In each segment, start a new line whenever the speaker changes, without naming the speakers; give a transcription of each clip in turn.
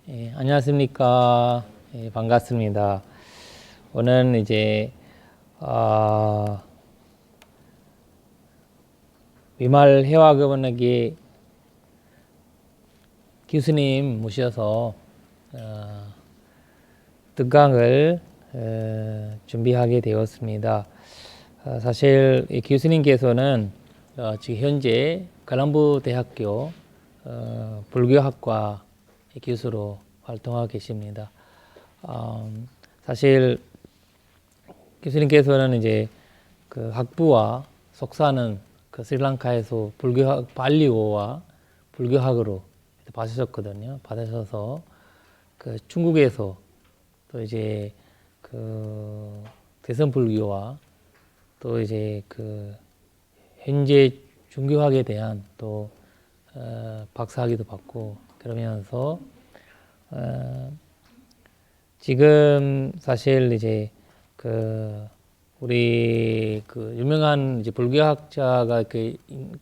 안녕하십니까. 반갑습니다. 오늘 이제 위말 해화급원에게 교수님 모셔서 특강을 준비하게 되었습니다. 사실 이 교수님께서는 지금 현재 갈람부 대학교 불교학과 교수로 활동하고 계십니다. 사실 교수님께서는 이제 그 학부와 석사는 그 스리랑카에서 불교학 발리어와 불교학으로 받으셨거든요. 받으셔서 그 중국에서 또 이제 그 대선 불교와 또 이제 그 현재 중교학에 대한 또 박사학위도 받고 그러면서 지금 사실 이제 그 우리 그 유명한 이제 불교학자가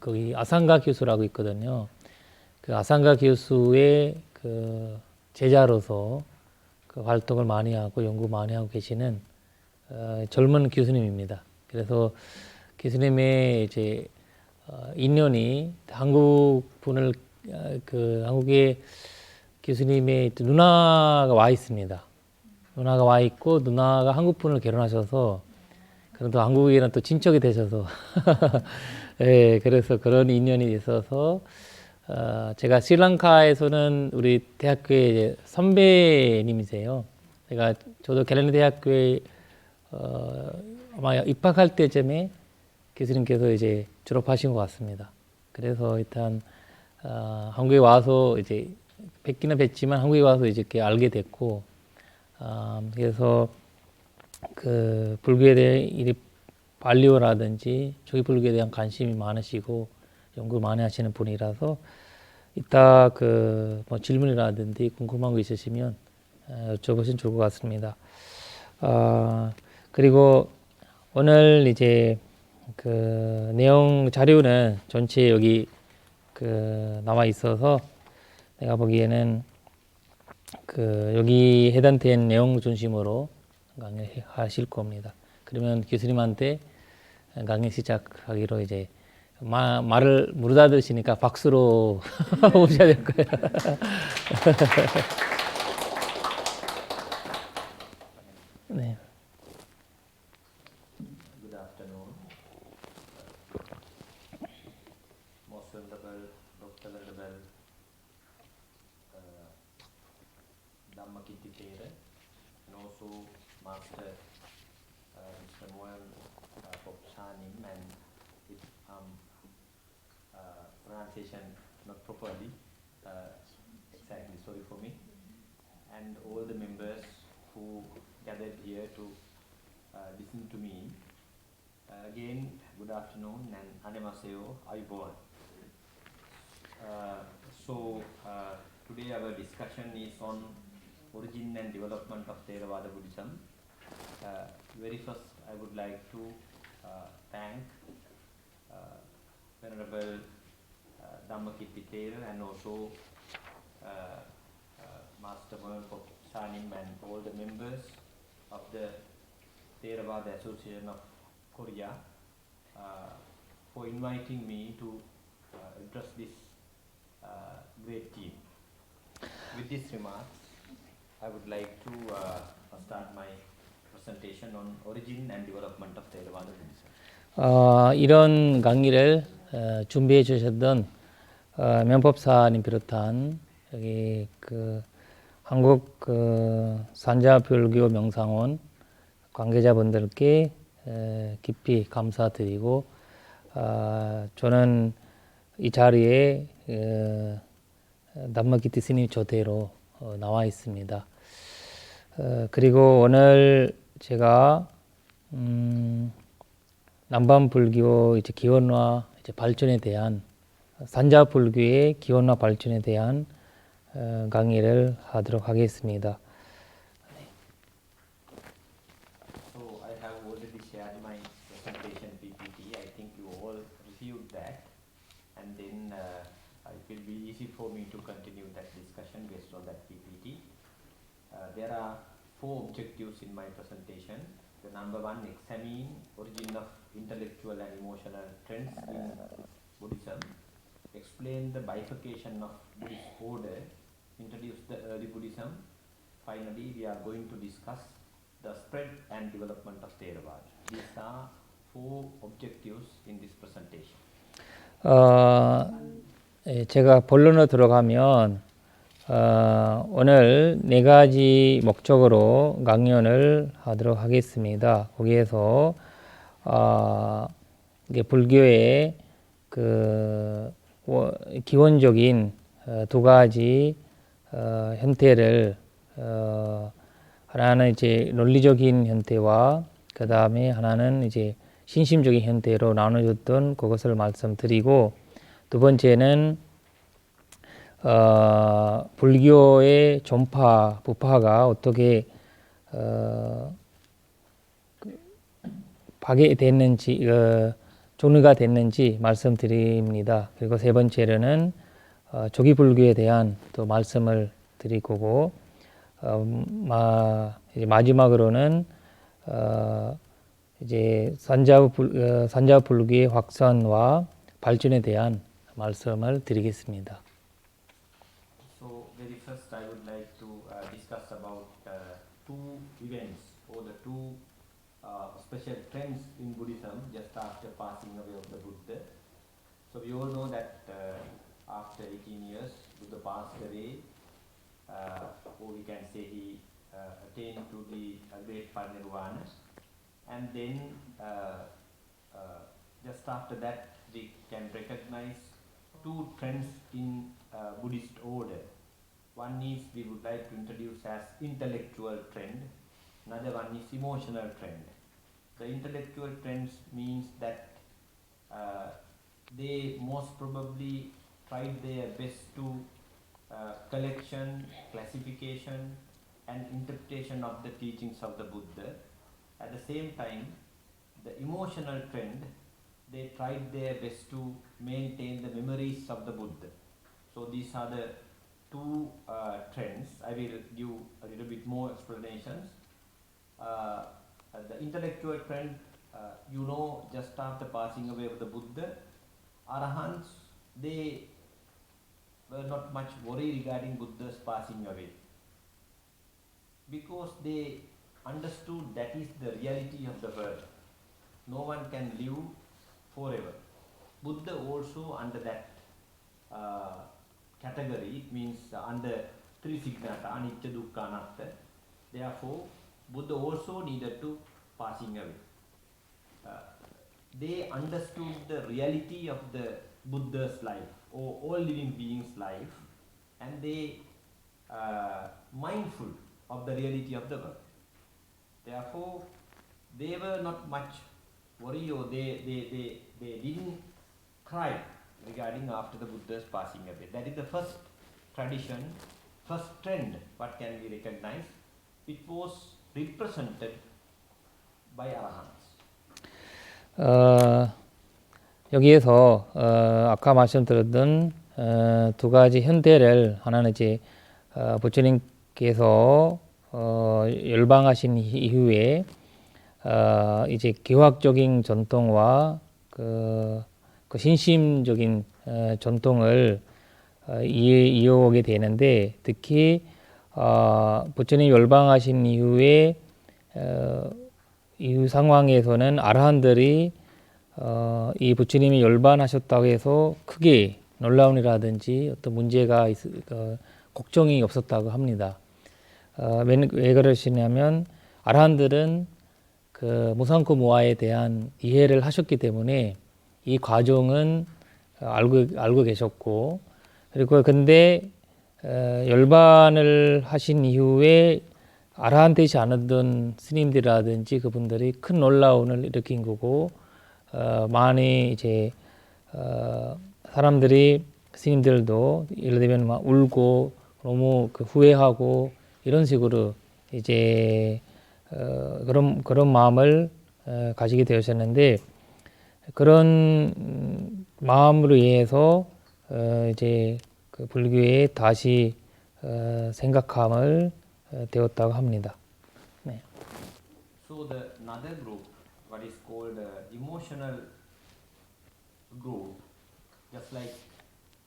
거기 아상가 교수라고 있거든요. 그 아상가 교수의 그 제자로서 그 활동을 많이 하고 연구 많이 하고 계시는 젊은 교수님입니다. 그래서 교수님의 이제 인연이 한국 분을 그 한국에 교수님의 누나가 와 있습니다. 누나가 와 있고 누나가 한국 분을 결혼하셔서 그래도 한국이랑 또 친척이 되셔서 예, 그래서 그런 인연이 있어서 제가 스리랑카에서는 우리 대학교의 이제 선배님이세요. 저도 갤러리 대학교에 아마 입학할 때쯤에 교수님께서 이제 졸업하신 것 같습니다. 그래서 일단 한국에 와서 이제 뵙기는 뵙지만 한국에 와서 이제 이렇게 알게 됐고, 그래서 그 불교에 대해 이 발리오라든지 조기 불교에 대한 관심이 많으시고 연구 많이 하시는 분이라서 이따 그 뭐 질문이라든지 궁금한 거 있으시면 여쭤보시면 좋을 것 같습니다. 그리고 오늘 이제 그 내용 자료는 전체 여기 그 나와 있어서 내가 보기에는 그 여기 해당된 내용 중심으로 강의하실 겁니다. 그러면 교수님한테 강의 시작하기로 이제 말을 못 알아들으시니까 박수로 오셔야 될 거예요. 네.
Good afternoon. Most venerable Dr. Venerable Dhammakitty Thera and also Master Mr. Mohan Popsanim, and if pronunciation not properly, exactly sorry for me, and all the members who gathered here to listen to me. Again, good afternoon and annyeonghaseyo, ayubowan. Today our discussion is on origin and development of Theravada Buddhism. Very first, I would like to thank Venerable Dhammakitty Thera and also Master Mohan Popsanim and all the members of the Theravada Association of Korea for inviting me to address this great team. With these remarks, I would like to start my presentation on origin and development of Theravada Buddhism.
이런 강의를 준비해 주셨던 명법사님 비롯한 여기 그 한국 그 산자불교 명상원 관계자분들께 깊이 감사드리고, 저는 이 자리에 담마키티 스님 조대로 나와 있습니다. 그리고 오늘 제가 남반 불교 이제 기원화 이제 발전에 대한 산자 불교의 기원화 발전에 대한 강의를 하도록 하겠습니다.
So I have already shared my presentation PPT. I think you all reviewed that, and then it will be easy for me to continue that discussion based on that PPT. There are 4 objectives in my presentation. The number 1, examine origin of intellectual and emotional trends in Buddhism, explain the bifurcation of Buddhist order, introduce the early Buddhism. Finally, we are going to discuss the spread and development of Theravada. These are 4 objectives in this presentation.
제가 본론으로 들어가면 오늘 4가지 목적으로 강연을 하도록 하겠습니다. 거기에서 이게 불교의 그 기본적인 2가지 형태를 하나는 이제 논리적인 형태와 그 다음에 하나는 이제 신심적인 형태로 나눠줬던 그것을 말씀드리고, 두 번째는 불교의 전파, 부파가 어떻게 파괴됐는지, 종류가 됐는지 말씀드립니다. 그리고 세 번째로는 조기 불교에 대한 또 말씀을 드릴 거고, 이제 마지막으로는 이제 산자부 불교의 확산과 발전에 대한 말씀을 드리겠습니다.
So very first I would like to discuss about 2 events or the 2 special trends in Buddhism just after passing away of the Buddha. So we all know that after 18 years Buddha passed away, or we can say he attained to the great parinirvana, and then just after that we can recognize 2 trends in Buddhist order. One is we would like to introduce as intellectual trend, another one is emotional trend. The intellectual trends means that they most probably tried their best to collection, classification and interpretation of the teachings of the Buddha. At the same time, the emotional trend, they tried their best to maintain the memories of the Buddha. So these are the 2 trends. I will give a little bit more explanations. The intellectual trend, just after passing away of the Buddha, Arahants, they were not much worried regarding Buddha's passing away, because they understood that is the reality of the world. No one can live forever. Buddha also under that category, it means under Trisignata, Anicca, Dukkha, Anatta. Therefore, Buddha also needed to passing away. They understood the reality of the Buddha's life or all living beings' life, and they mindful of the reality of the world. Therefore, they were not much worried, or they didn't cry regarding after the Buddha's passing away. That is the first tradition, first trend, what can we recognize. It was represented by Arahants.
여기에서 아까 말씀드렸던 2가지 현대를, 하나는 이제 부처님께서 열방하신 이후에 이제 기확적인 전통과 그 신심적인 전통을 이어오게 되는데, 특히 부처님 열방하신 이후에 이후 상황에서는 아라한들이 이 부처님이 열반하셨다고 해서 크게 놀라움이라든지 어떤 문제가 걱정이 없었다고 합니다. 왜 그러시냐면 아라한들은 그 무상코 무아에 대한 이해를 하셨기 때문에 이 과정은 알고 계셨고, 그리고 근데 열반을 하신 이후에 아라한 되지 않았던 스님들이라든지 그분들이 큰 놀라움을 일으킨 거고, 많이 이제 사람들이, 스님들도 예를 들면 막 울고 너무 후회하고 이런 식으로 이제 그런 마음을 가지게 되었었는데, 그런 마음으로 인해서 이제 그 불교에 다시 생각함을 되었다고 합니다. 네.
So the another group, what is called emotional group, just like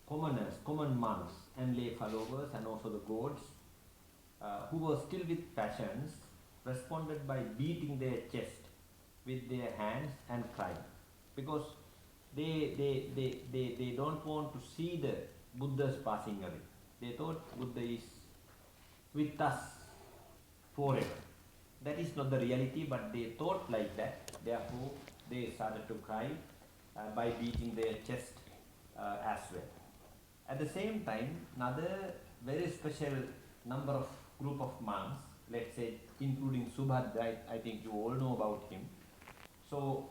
commoners, common monks and lay followers and also the gods, who were still with passions, responded by beating their chest with their hands and crying. Because they don't want to see the Buddha's passing away. They thought Buddha is with us forever. That is not the reality, but they thought like that. Therefore, they started to cry by beating their chest as well. At the same time, another very special number of group of monks, let's say including Subhadra, I think you all know about him. So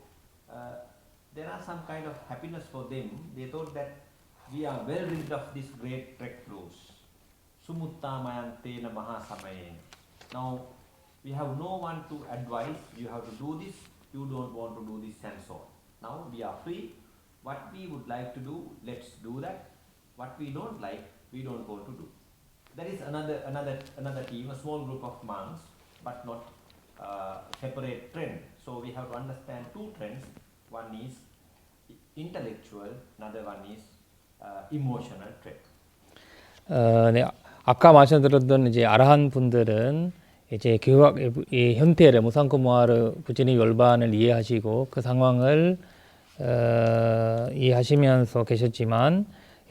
there are some kind of happiness for them. They thought that we are well rid of this great trek clothes. Sumuttamayantena mahasamayen. Now we have no one to advise, you have to do this, you don't want to do this and so on. Now we are free. What we would like to do, let's do that. What we don't like, we don't want to do. There is another team, a small group of monks, but not separate trend. So we have to understand two trends. One is intellectual, another one is emotional trend.
네, 아까 말씀드렸던 이제 아라한 분들은 이제 교학의 현태를 무상코모하르 부처님 열반을 이해하시고 그 상황을 이해하시면서 계셨지만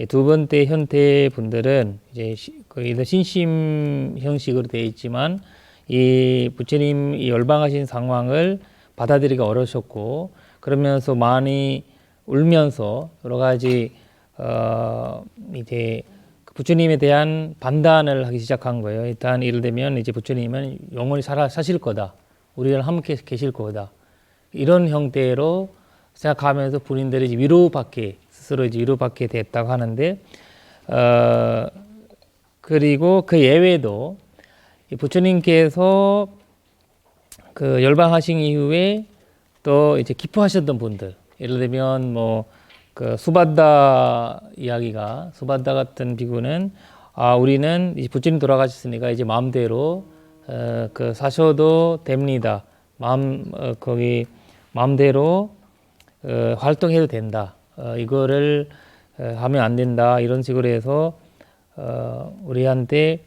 두 번째 현태 분들은 이제 거의 더 신심 형식으로 되어 있지만 이 부처님이 열방하신 상황을 받아들이기 어려우셨고 그러면서 많이 울면서 여러 가지 이제 부처님에 대한 반단을 하기 시작한 거예요. 일단 예를 들면 이제 부처님은 영원히 사실 거다. 우리랑 함께 계실 거다. 이런 형태로 생각하면서 본인들이 이제 위로받게 스스로 이제 위로받게 됐다고 하는데 그리고 그 예외도 부처님께서 그 열방하신 이후에 또 이제 기뻐하셨던 분들 예를 들면 뭐 그 수바다 이야기가 수바다 같은 비구는 우리는 이제 부처님 돌아가셨으니까 이제 마음대로 그 사셔도 됩니다. 거기 마음대로 활동해도 된다. 이거를 하면 안 된다. 이런 식으로 해서 우리한테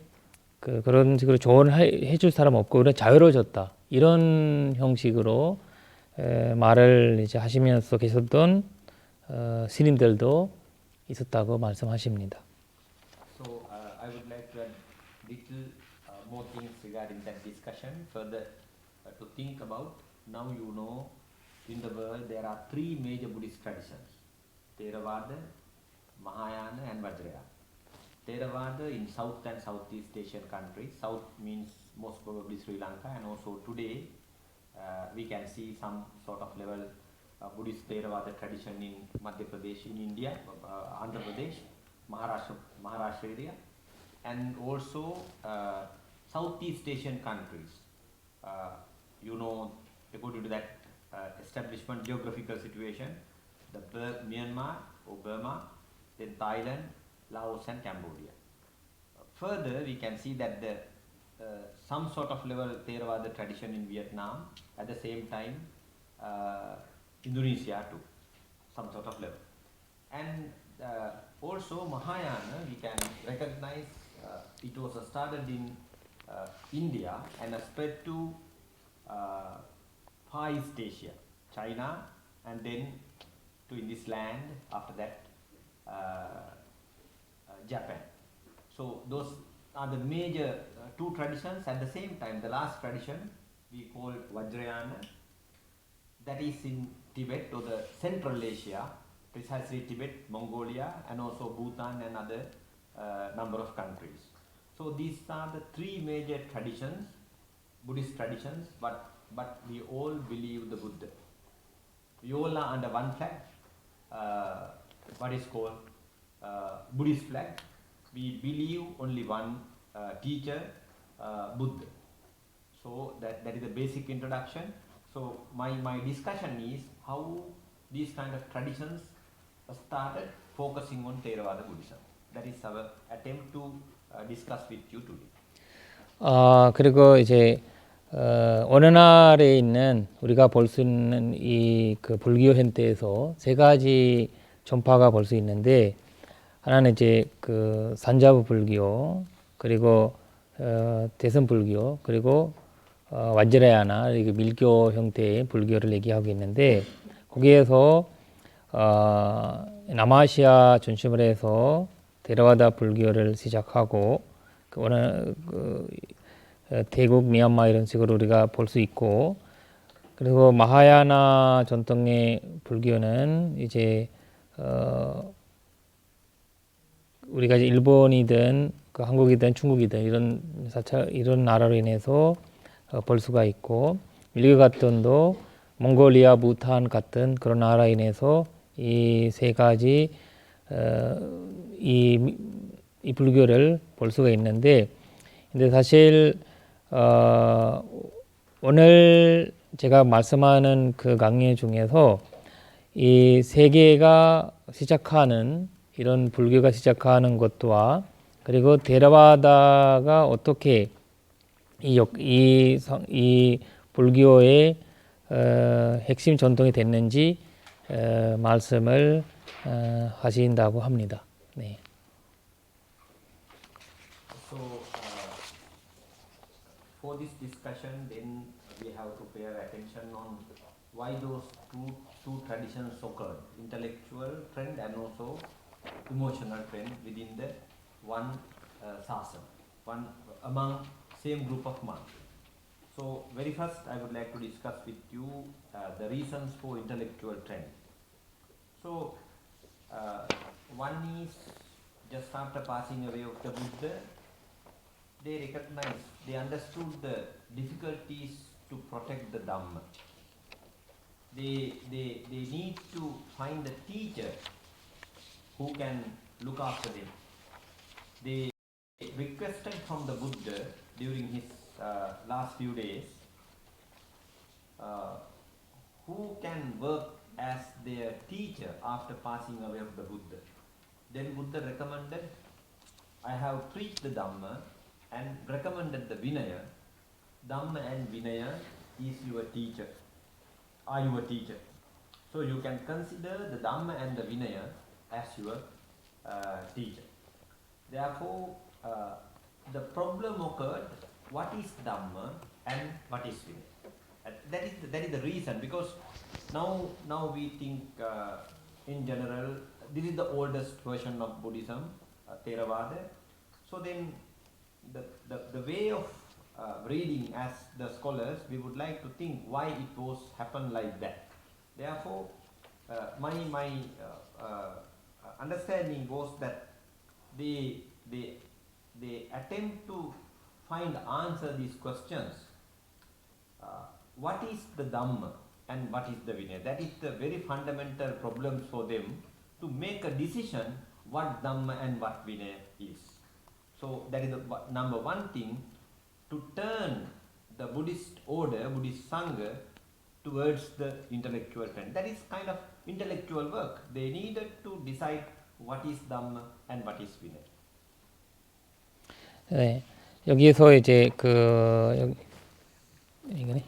그런 식으로 조언을 해줄 사람 없고 우리는 자유로워졌다. 이런 형식으로 말을 이제 하시면서 계셨던 스님들도 있었다고 말씀하십니다.
So I would like to add little more things regarding that discussion. Further to think about, now you know in the world there are three major Buddhist traditions: Theravada, Mahayana and Vajrayana. Theravada in South and Southeast Asian countries. South means most probably Sri Lanka, and also today we can see some sort of level Buddhist Theravada tradition in Madhya Pradesh, in India, Andhra Pradesh, Maharashtra area, and also Southeast Asian countries. You know, according to that establishment geographical situation, the Myanmar or Burma, then Thailand, Laos and Cambodia. Further, we can see that the some sort of level Theravada tradition in Vietnam, at the same time Indonesia too, some sort of level. And also Mahayana, we can recognize it was started in India and spread to Far East Asia, China, and then to in this land, after that Japan. So those are the major two traditions. At the same time, the last tradition we call Vajrayana, that is in Tibet or the Central Asia, precisely Tibet, Mongolia, and also Bhutan and other number of countries. So these are the three major traditions, Buddhist traditions, but we all believe the Buddha. We all are under one flag, what is called Buddhist flag. We believe only one teacher, Buddha. So that is the basic introduction. So my discussion is how these kind of traditions started focusing on Theravada Buddhism. That is our attempt to discuss with you today.
그리고 이제 오늘날에 있는 우리가 볼 수 있는 이 그 불교 현대에서 세 가지 전파가 볼 수 있는데 하나는 이제 그 산자부 불교, 그리고 대선 불교, 그리고 와지라야나 이게 밀교 형태의 불교를 얘기하고 있는데 거기에서 남아시아 중심으로 해서 데라와다 불교를 시작하고 태국, 미얀마 이런 식으로 우리가 볼 수 있고, 그리고 마하야나 전통의 불교는 이제 우리가 이제 일본이든 그 한국이든 중국이든 이런 나라로 인해서 볼 수가 있고, 밀교 같은도 몽골리아, 부탄 같은 그런 나라로 인해서 이 세 가지 이 불교를 볼 수가 있는데, 근데 사실 오늘 제가 말씀하는 그 강의 중에서 이 세계가 시작하는 이런 불교가 시작하는 것과 그리고 데라와다가 어떻게 이 불교의 핵심 전통이 됐는지 말씀을 하신다고 합니다. 네.
So, for this discussion, then we have to pay attention on why those two traditions occurred: intellectual trend and also emotional trend within the one sasana, one among same group of monks. So, very first, I would like to discuss with you the reasons for intellectual trend. So, one is just after passing away of the Buddha, they understood the difficulties to protect the Dhamma. They need to find a teacher who can look after them. They requested from the Buddha during his last few days, who can work as their teacher after passing away of the Buddha. Then Buddha recommended, I have preached the Dhamma and recommended the Vinaya. Dhamma and Vinaya is your teacher, are your teacher. So you can consider the Dhamma and the Vinaya as your teacher. Therefore, the problem occurred, what is Dhamma and what is Vinaya? That is the reason, because now we think in general, this is the oldest version of Buddhism, Theravada. So then the way of reading as the scholars, we would like to think why it was happened like that. Therefore, my understanding was that they attempt to answer these questions. What is the Dhamma and what is the Vinaya? That is the very fundamental problems for them to make a decision what Dhamma and what Vinaya is. So that is the number one thing, to turn the Buddhist order, Buddhist Sangha, towards the intellectual trend. That is kind of intellectual work. They needed to decide what is Dhamma and what is Vinaya.
네, 여기서 이제 이거네.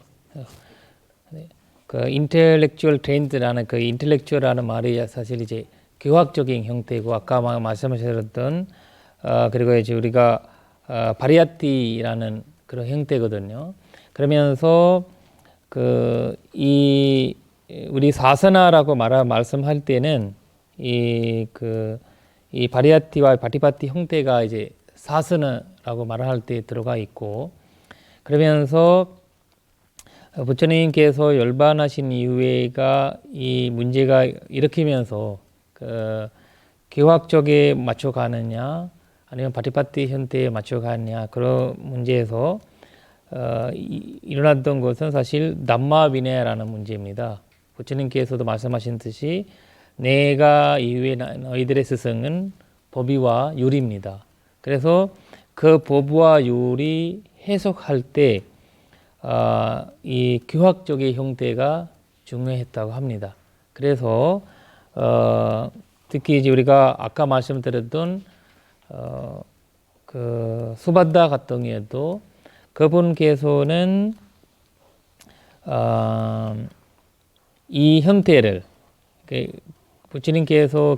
네. 그 인텔렉추얼 트렌드라는 그 인텔렉추얼이라는 말이 사실 이제 교학적인 형태고, 아까 말씀하셨던 그리고 이제 우리가 바리아티라는 그런 형태거든요. 그러면서 우리 사사나라고 말씀할 때는 이 바리아티와 바티파티 형태가 이제 사스나라고 말할 때 들어가 있고, 그러면서 부처님께서 열반하신 이후에가 이 문제가 일으키면서 교학적에 맞춰가느냐 아니면 바티파티 형태에 맞춰가느냐, 그런 문제에서 일어났던 것은 사실 담마 비네라는 문제입니다. 부처님께서도 말씀하신 듯이 내가 이후에 너희들의 스승은 법의와 율입니다. 그래서 그 법과 율이 해석할 때 이 교학적의 형태가 중요했다고 합니다. 그래서 특히 이제 우리가 아까 말씀드렸던 그 수바다 같은 경우에도 그분께서는 이 형태를 부처님께서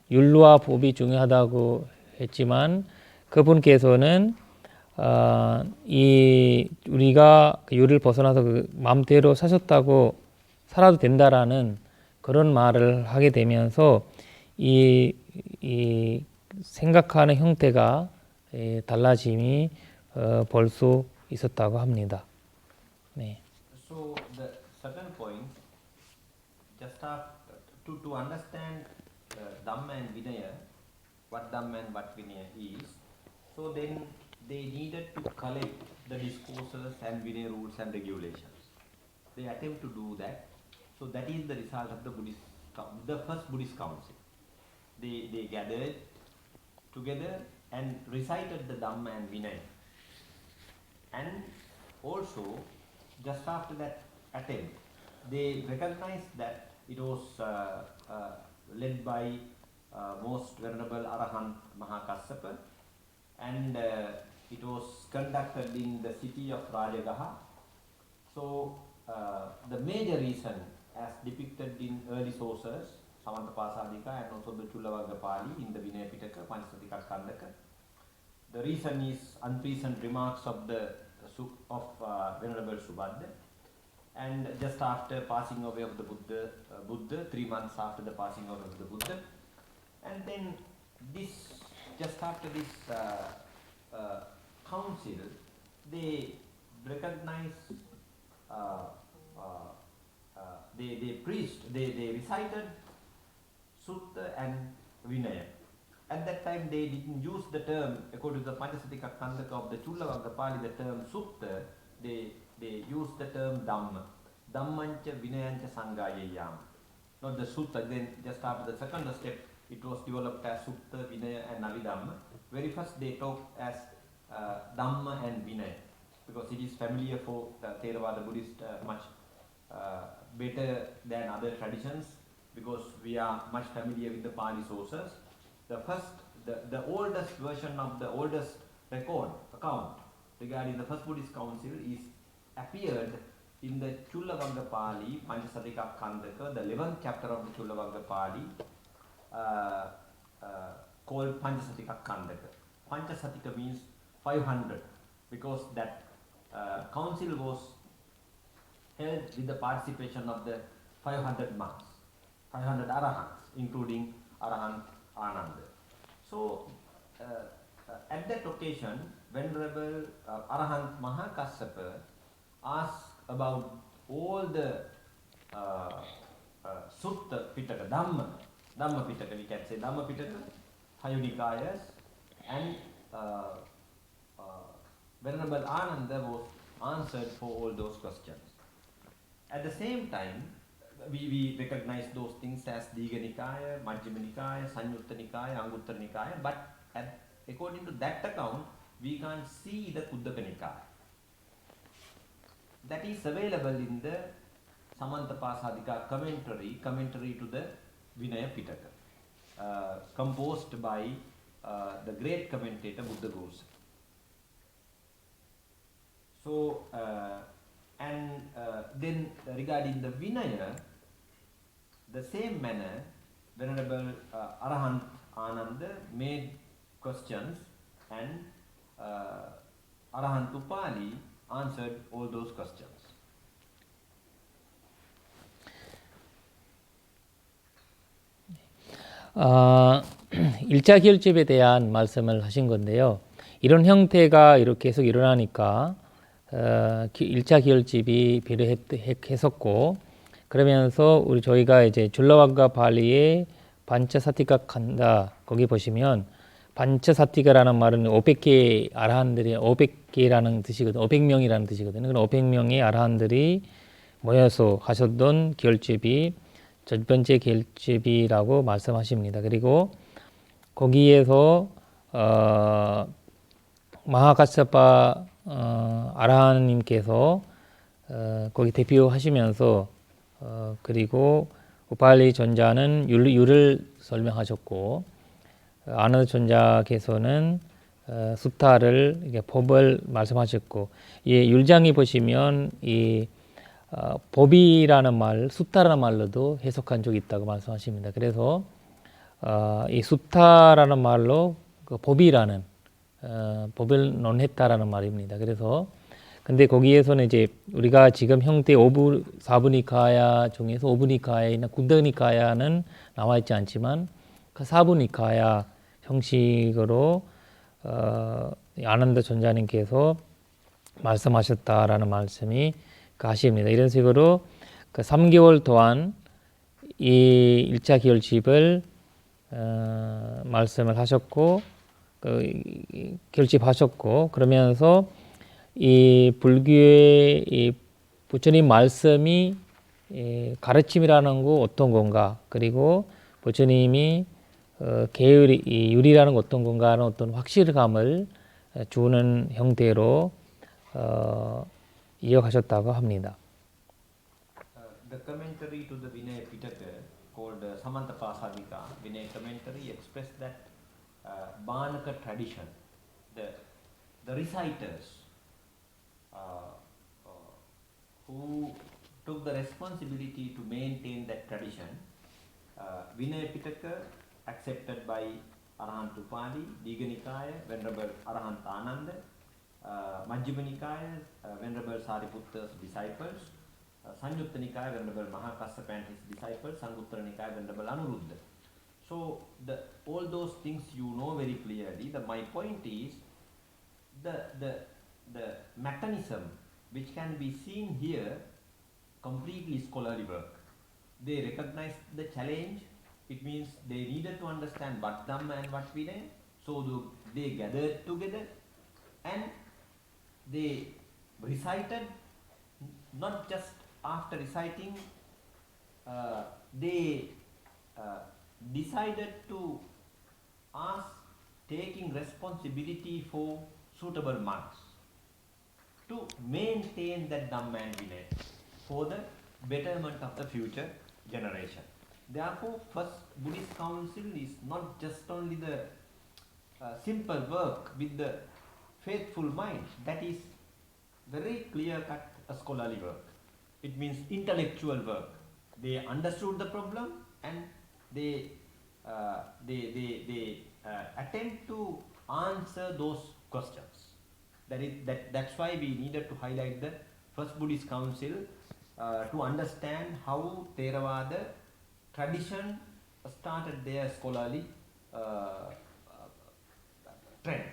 율과 법이 중요하다고 했지만 그분께서는 이 우리가 그 율을 벗어나서 그 마음대로 사셨다고 살아도 된다라는 그런 말을 하게 되면서 이 생각하는 형태가 달라짐이 볼 수 있었다고 합니다. 네.
So the second point, just to understand Dhamma and Vinaya, what Dhamma and what Vinaya is, so then they needed to collect the discourses and Vinaya rules and regulations. They attempt to do that. So that is the result of the first Buddhist council. They gathered together and recited the Dhamma and Vinaya. And also, just after that attempt, they recognized that it was led by most venerable Arahant Mahakassapa, and it was conducted in the city of Rajagaha. So the major reason, as depicted in early sources, Samantapasadika and also the Chulavagga Pali in the Vinaya Pitaka, Panchasatika Kandaka, the reason is unpleasant remarks of Venerable Subhadra, and just after passing away of the Buddha, 3 months after the passing away of the Buddha, and then just after this council, they recognized, they preached, they recited Sutta and Vinaya. At that time, they didn't use the term, according to the Panchasatika Kandaka of the Chulavagga Pali, the term Sutta, they used the term Dhamma. Dhammancha Vinayancha Sangayayam. Not the Sutta. Then just after the second step, it was developed as Sutta, Vinaya and Abhidhamma. Very first they talked as Dhamma and Vinaya, because it is familiar for Theravada Buddhist much better than other traditions, because we are much familiar with the Pali sources. The oldest version of the oldest account regarding the first Buddhist council is appeared in the Chulavagga Pali, Panchasatika Kandaka, the 11th chapter of the Chulavagga Pali, called Panchasatika Kandaka. Panchasatika means 500, because that council was held with the participation of the 500 monks, 500 arahants, including Arahant Ananda. So, at that occasion, Venerable Arahant Mahakassapa asked about all the Sutta Pitaka, Dhamma Pitaka, we can say Dhamma Pitaka, Hayunikayas, and Venerable Ananda was answered for all those questions. At the same time, we recognize those things as Diga Nikaya, Majjhima Nikaya, Sanyutta Nikaya, Anguttara Nikaya, but according to that account, we can't see the Kuddaka Nikaya. That is available in the Samantapasadika commentary to the Vinaya Pitaka, composed by the great commentator Buddha Goswami. So, then regarding the Vinaya, the same manner, Venerable Arahant Ananda made questions, and Arahant Upali answered all those questions.
일자 결집에 대한 말씀을 하신 건데요. 이런 형태가 이렇게 계속 일어나니까 일자 결집이 필요했었고, 그러면서 저희가 이제 줄라와가 발리의 반차사티가 칸다, 거기 보시면 반차사티가라는 말은 500개 아라한들이 500개라는 뜻이거든요. 500명이라는 뜻이거든요. 그럼 500명의 아라한들이 모여서 하셨던 결집이 첫 번째 결집이라고 말씀하십니다. 그리고 거기에서 마하카사파 아라한님께서 거기 대표하시면서 그리고 우팔리 전자는 율을 설명하셨고 아난다 전자께서는 수타를 이게 법을 말씀하셨고 이 율장이 보시면 이 법이라는 말, 수타라는 말로도 해석한 적이 있다고 말씀하십니다. 그래서 이 수타라는 말로 그 법이라는 법을 논했다라는 말입니다. 그래서 근데 거기에서는 이제 우리가 지금 형태 5부 4부니카야 중에서 5부니카야나 군더니카야는 나와 있지 않지만 그 4부니카야 형식으로 아난다 전자님께서 말씀하셨다라는 말씀이 가십니다. 이런 식으로 그 3개월 동안 이 1차 결집을 말씀을 하셨고 결집하셨고 그러면서 이 불교의 이 부처님 말씀이 가르침이라는 거 어떤 건가 그리고 부처님이 계율이 이 율이라는 거 어떤 건가는 어떤 확실감을 주는 형태로 이어가셨다고 합니다.
The commentary to the Vinaya Pitaka called Samantapasadika Vinaya commentary expressed that Bhanaka tradition, the reciters who took the responsibility to maintain that tradition, Vinaya Pitaka accepted by Arahant Upali, Digha Nikaya, Venerable Arahant Ananda, Majjhima Nikaya, Venerable Sariputta's disciples, Sanyutta Nikaya, Venerable Mahakassapa and his disciples, Sanguttara Nikaya, Venerable Anuruddha. So all those things you know very clearly. My point is the mechanism which can be seen here completely scholarly work. They recognized the challenge. It means they needed to understand what Dhamma and what Vinaya. So they gathered together and they recited. Not just after reciting, they decided to ask taking responsibility for suitable monks to maintain that Dhamma and Vinaya for the betterment of the future generation. Therefore, first Buddhist Council is not just only the simple work with the faithful mind. That is very clear-cut scholarly work. It means intellectual work. They understood the problem and they attempt to answer those questions. That's why we needed to highlight the first Buddhist Council to understand how Theravada tradition started their scholarly trend.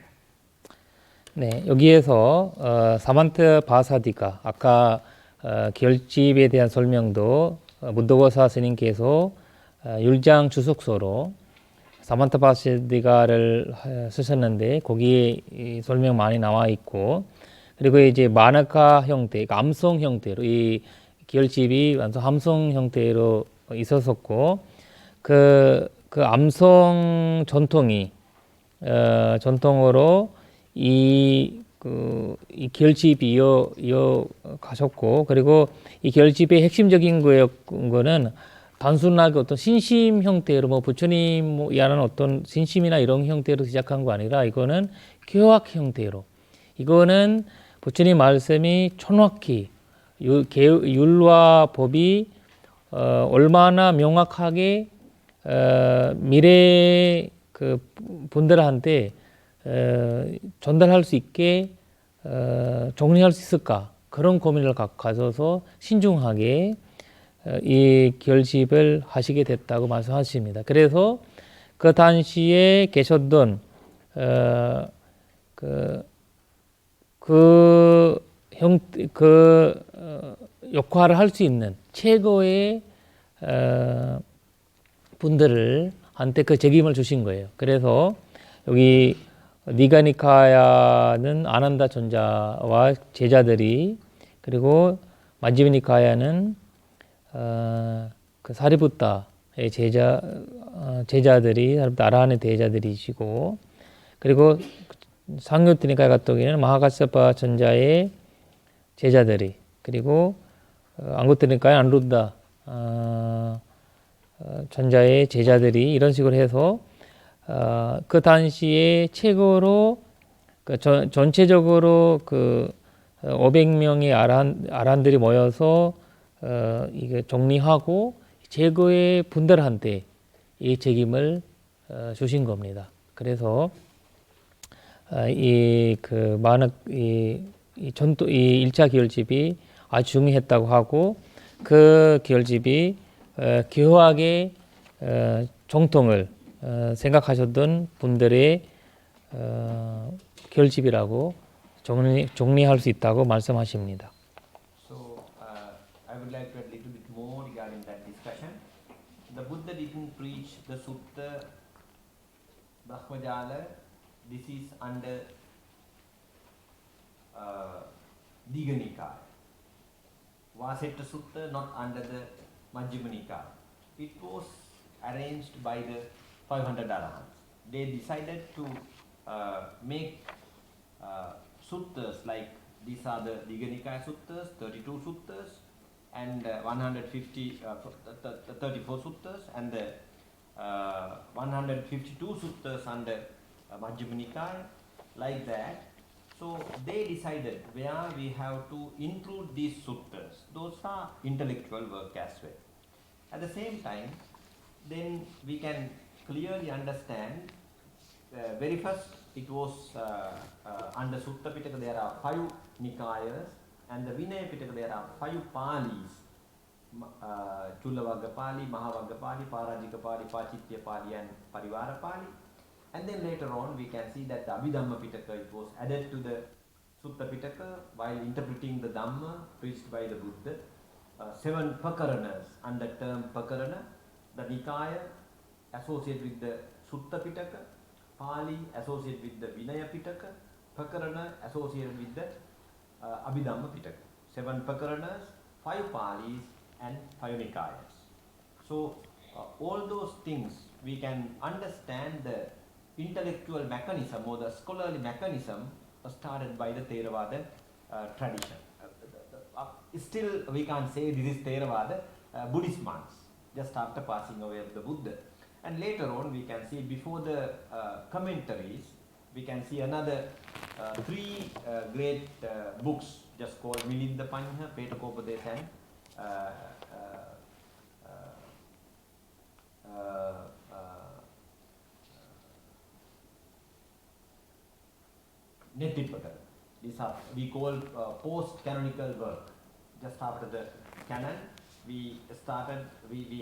네, 여기에서 사만트 바사디가 아까 결집에 대한 설명도 문도거사 스님께서 율장 주석서로 사만트 바사디가를 쓰셨는데 거기에 이 설명 많이 나와 있고 그리고 이제 마나카 형태, 암송 형태로 이 결집이 완전 함성 형태로 있었었고 그 암송 전통이 전통으로 이 결집이 이어 가셨고 그리고 이 결집의 핵심적인 거는 단순하게 어떤 신심 형태로 뭐 부처님이라는 어떤 신심이나 이런 형태로 시작한 거 아니라 이거는 교학 형태로 이거는 부처님 말씀이 정확히 율과 법이 얼마나 명확하게 미래 그 분들한테 전달할 수 있게 정리할 수 있을까 그런 고민을 가져서 신중하게 이 결집을 하시게 됐다고 말씀하십니다. 그래서 그 당시에 계셨던 역할을 할 수 있는 최고의 분들을 한테 그 책임을 주신 거예요. 그래서 여기 니가니카야는 아난다 전자와 제자들이 그리고 마지미니카야는 그 사리부타의 제자들이 아라한의 대자들이시고 그리고 상유트니카야 같은 경우에는 마하가스파 전자의 제자들이 그리고 앙구트니카야 안루다 전자의 제자들이 이런 식으로 해서 그 당시에 최고로 전체적으로 500명의 아란들이 모여서 이게 정리하고 제거의 분들한테 이 책임을 주신 겁니다. 그래서 이 전도 이 1차 기혈집이 아주 중요했다고 하고 그 기혈집이 교학의 정통을 생각하셨던 분들의 결집이라고 정리할 수 있다고 말씀하십니다.
So, I would like to add a little bit more regarding that discussion. The Buddha didn't preach the Sutta Brahmajala. This is under Digha Nikaya. Vasetta Sutta not under the Majjhima Nikaya. It was arranged by the 500 Arahants. They decided to make suttas like these are the Digha Nikaya suttas, 32 suttas, and 34 suttas, and the 152 suttas under Majjhima Nikaya, like that. So they decided where we have to include these suttas. Those are intellectual work as well. At the same time, then we can clearly understand very first it was under Sutta Pitaka there are 5 Nikayas, and the Vinaya Pitaka there are 5 Palis, Chulavagga Pali, Mahavagga Pali, Parajika Pali, Pachitya Pali and Parivara Pali. And then later on we can see that the Abhidhamma Pitaka, it was added to the Sutta Pitaka while interpreting the Dhamma preached by the Buddha. 7 Pakaranas under term Pakarana, the Nikaya associated with the Sutta Pitaka, Pali associated with the Vinaya Pitaka, Pakarana associated with the Abhidhamma Pitaka. 7 Pakaranas, 5 Palis and 5 Nikayas. So all those things we can understand the intellectual mechanism or the scholarly mechanism started by the Theravada tradition. Still we can't say this is Theravada, Buddhist monks just after passing away of the Buddha. And later on we can see before the commentaries, we can see another 3 great books just called Milinda Panha, Petakopadesa and Netipakara. These are we call post-canonical work. Just after the canon, we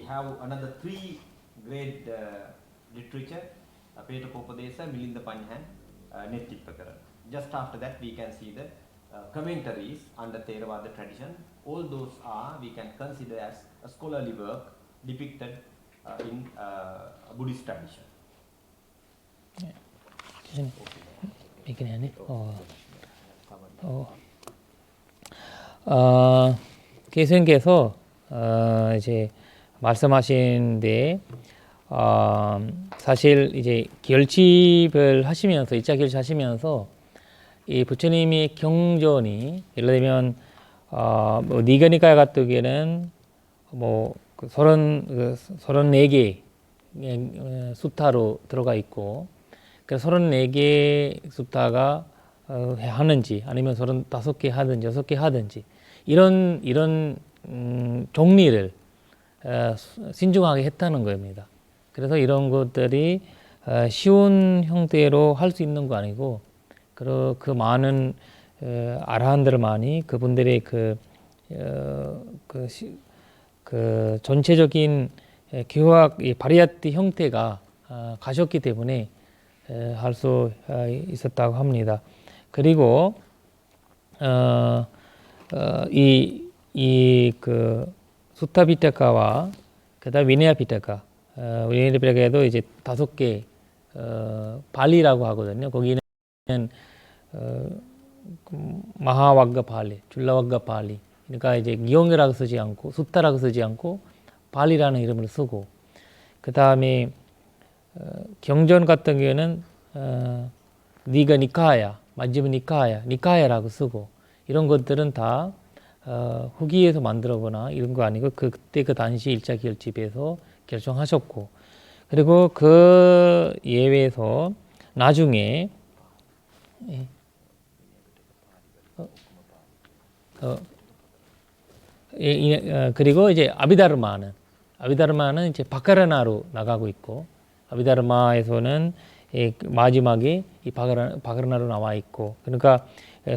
have another 3 great literature, Petakopadesa, Milinda Panha and Netipakara. Just after that we can see the commentaries under Theravada tradition. All those are we can consider as a scholarly work depicted in Buddhist tradition.
교수님께서 이제 말씀하시는데 사실 이제 결집을 하시면서 2차 결집 하시면서 이 부처님의 경전이 예를 들면 뭐 니가니까야 같은 경우에는 뭐 34개 수타로 들어가 있고 그 34개 수타가 하는지 아니면 35개 하든지 6개 하든지 이런 정리를 신중하게 했다는 겁니다. 그래서 이런 것들이 쉬운 형태로 할 수 있는 거 아니고 그 많은 아라한들만이 그분들의 그 전체적인 교학 바리아티 형태가 가셨기 때문에 할 수 있었다고 합니다. 그리고 그 수타 피타카와 그다음 위네야 피타카, 위네야 피타카에도 이제 5개 발리라고 하거든요. 거기는 마하와가 발리, 줄라와가 발리. 그러니까 이제 기용이라고 쓰지 않고 수타라고 쓰지 않고 발리라는 이름을 쓰고 그 다음에 경전 같은 경우에는 니가 니카야, 마지막 니카야라고 쓰고 이런 것들은 다 후기에서 만들어거나 이런 거 아니고 그때 그 당시 1차 결집에서 결정하셨고, 그리고 그 예외에서 나중에 예, 어, 그리고 이제 아비다르마는 이제 바카르나로 나가고 있고, 아비다르마에서는 마지막에 이 바카르나로 나와 있고, 그러니까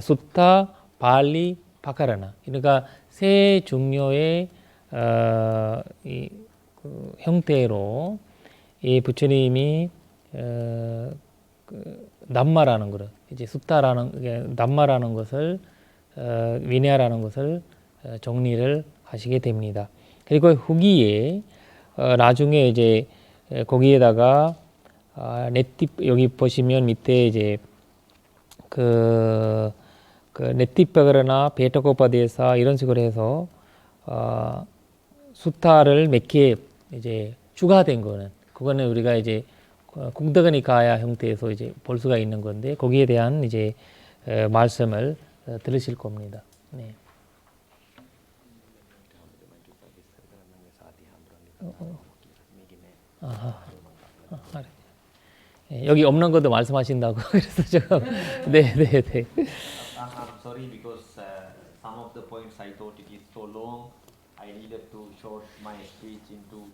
수타, 발리, 바카르나, 그러니까 세 종류의 그 형태로 이 부처님이 남마라는 것을, 이제 수타라는 남마라는 것을 위네아라는 것을 정리를 하시게 됩니다. 그리고 후기에 나중에 이제 거기에다가 네티 여기 보시면 밑에 이제 그 네티파그라나 베타코파데사 이런 식으로 해서 수타를 몇 개 이제 추가된 거는 그거는 우리가 이제 궁더가니카야 형태에서 이제 볼 수가 있는 건데 거기에 대한 이제 말씀을 들으실 겁니다. 네. 그래. 예, 여기 없는 것도 말씀하신다고 그래서 제가 네네네.
I'm sorry because some of the points I thought it is so long. I needed to short my speech into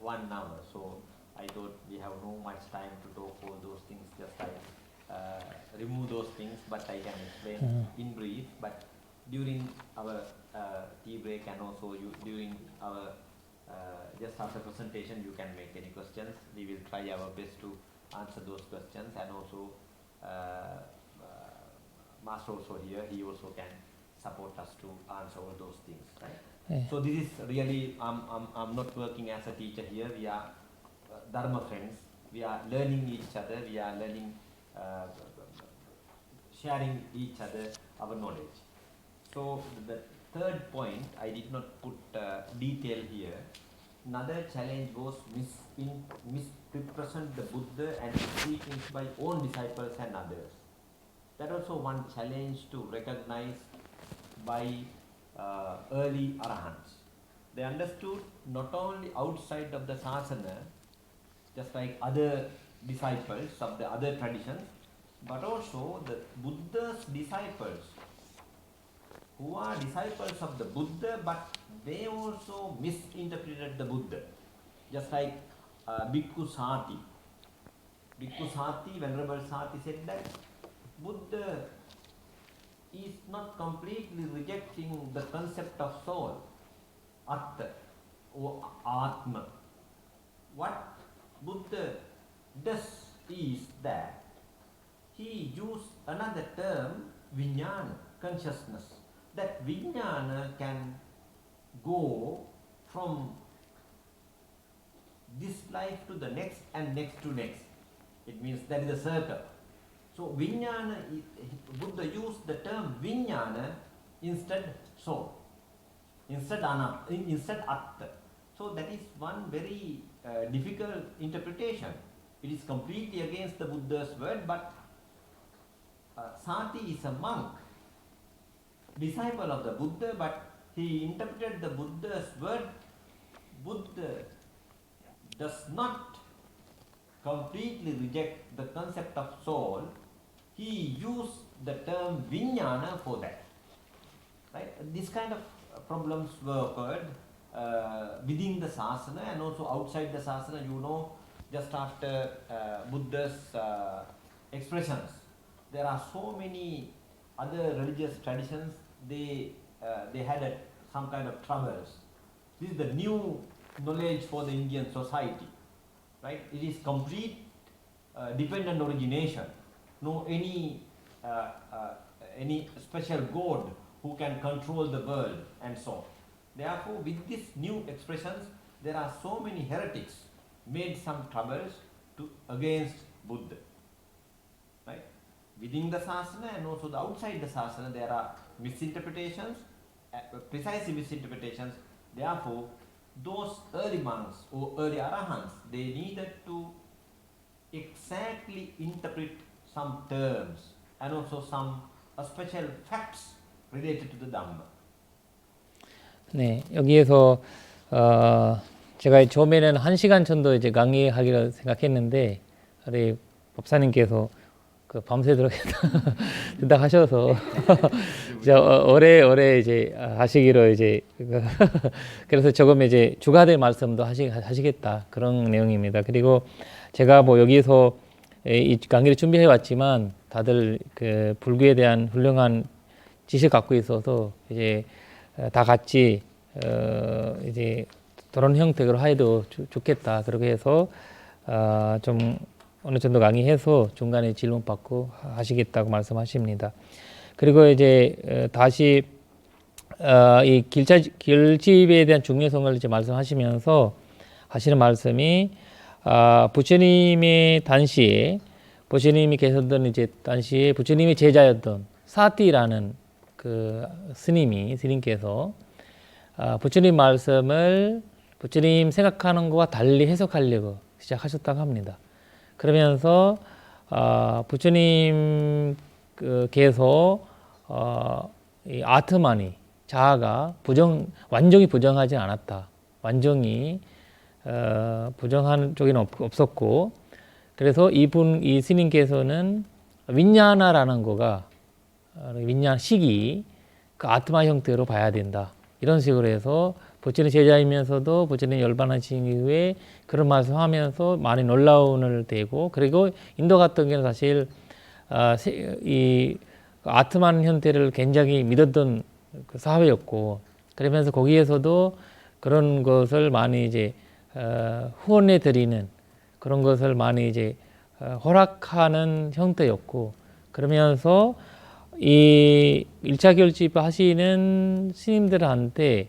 1 hour. So I thought we have no much time to talk all those things. Just I remove those things, but I can explain in brief. But during our tea break and also during our just after presentation, you can make any questions. We will try our best to answer those questions, and also Master also here, he also can support us to answer all those things, right?
Yeah.
So this is really, I'm not working as a teacher here. We are Dharma friends. We are learning each other. We are learning, sharing each other our knowledge. So the third point, I did not put detail here. Another challenge was misrepresent the Buddha and his teachings by own disciples and others. That also one challenge to recognize by early Arahants. They understood not only outside of the Sasana, just like other disciples of the other traditions, but also the Buddha's disciples, who are disciples of the Buddha, but they also misinterpreted the Buddha. Just like Bhikkhu Sati. Bhikkhu Sati, Venerable Sati said that Buddha is not completely rejecting the concept of soul, Atta or Atma. What Buddha does is that he used another term, Vijnana, consciousness. That Vijnana can go from this life to the next and next to next. It means that is a circle. So Vijnana, Buddha used the term Vijnana instead soul, instead Atta. So that is one very difficult interpretation. It is completely against the Buddha's word, but Sati is a monk, disciple of the Buddha, but he interpreted the Buddha's word. Buddha does not completely reject the concept of soul. He used the term Vijnana for that. Right? This kind of problems were occurred within the Sasana and also outside the Sasana. You know, just after Buddha's expressions, there are so many other religious traditions. They had some kind of troubles. This is the new knowledge for the Indian society, right? It is complete dependent origination. No any special god who can control the world and so on. Therefore, with these new expressions, there are so many heretics made some troubles against Buddha, right? Within the Sasana and also the outside the Sasana, there are misinterpretations, precisely misinterpretations. Therefore, those early monks or early Arahants, they needed to exactly interpret some terms and also some special facts related to the Dhamma.
네, 여기에서 제가 처음에는 1시간 정도 이제 강의하기로 생각했는데 우리 법사님께서 그 밤새도록 된다 하셔서 이제 오래 이제 하시기로 이제 그래서 조금 이제 주가될 말씀도 하시겠다 그런 내용입니다. 그리고 제가 뭐 여기서 이 강의를 준비해 왔지만 다들 그 불교에 대한 훌륭한 지식 갖고 있어서 이제 다 같이 이제 그런 형태로 해도 좋겠다. 그렇게 해서 좀 어느 정도 강의해서 중간에 질문 받고 하시겠다고 말씀하십니다. 그리고 이제 다시 이 결집에 대한 중요성을 이제 말씀하시면서 하시는 말씀이 부처님의 당시에 부처님이 계셨던 이제 당시에 부처님의 제자였던 사티라는 그 스님께서 부처님 말씀을 부처님 생각하는 것과 달리 해석하려고 시작하셨다고 합니다. 그러면서 부처님께서 이 아트만이 자아가 완전히 부정하지 않았다. 완전히 부정한 쪽에는 없었고, 그래서 이 스님께서는 윈냐나라는 거가 윈냐 식이 그 아트마 형태로 봐야 된다. 이런 식으로 해서 부처님 제자이면서도 부처님 열반하신 이후에 그런 말씀하면서 많이 놀라움을 되고, 그리고 인도 같은 경우는 사실 이 아트만 형태를 굉장히 믿었던 그 사회였고, 그러면서 거기에서도 그런 것을 많이 이제 후원해 드리는 그런 것을 많이 이제 허락하는 형태였고, 그러면서 이 1차 결집 하시는 스님들한테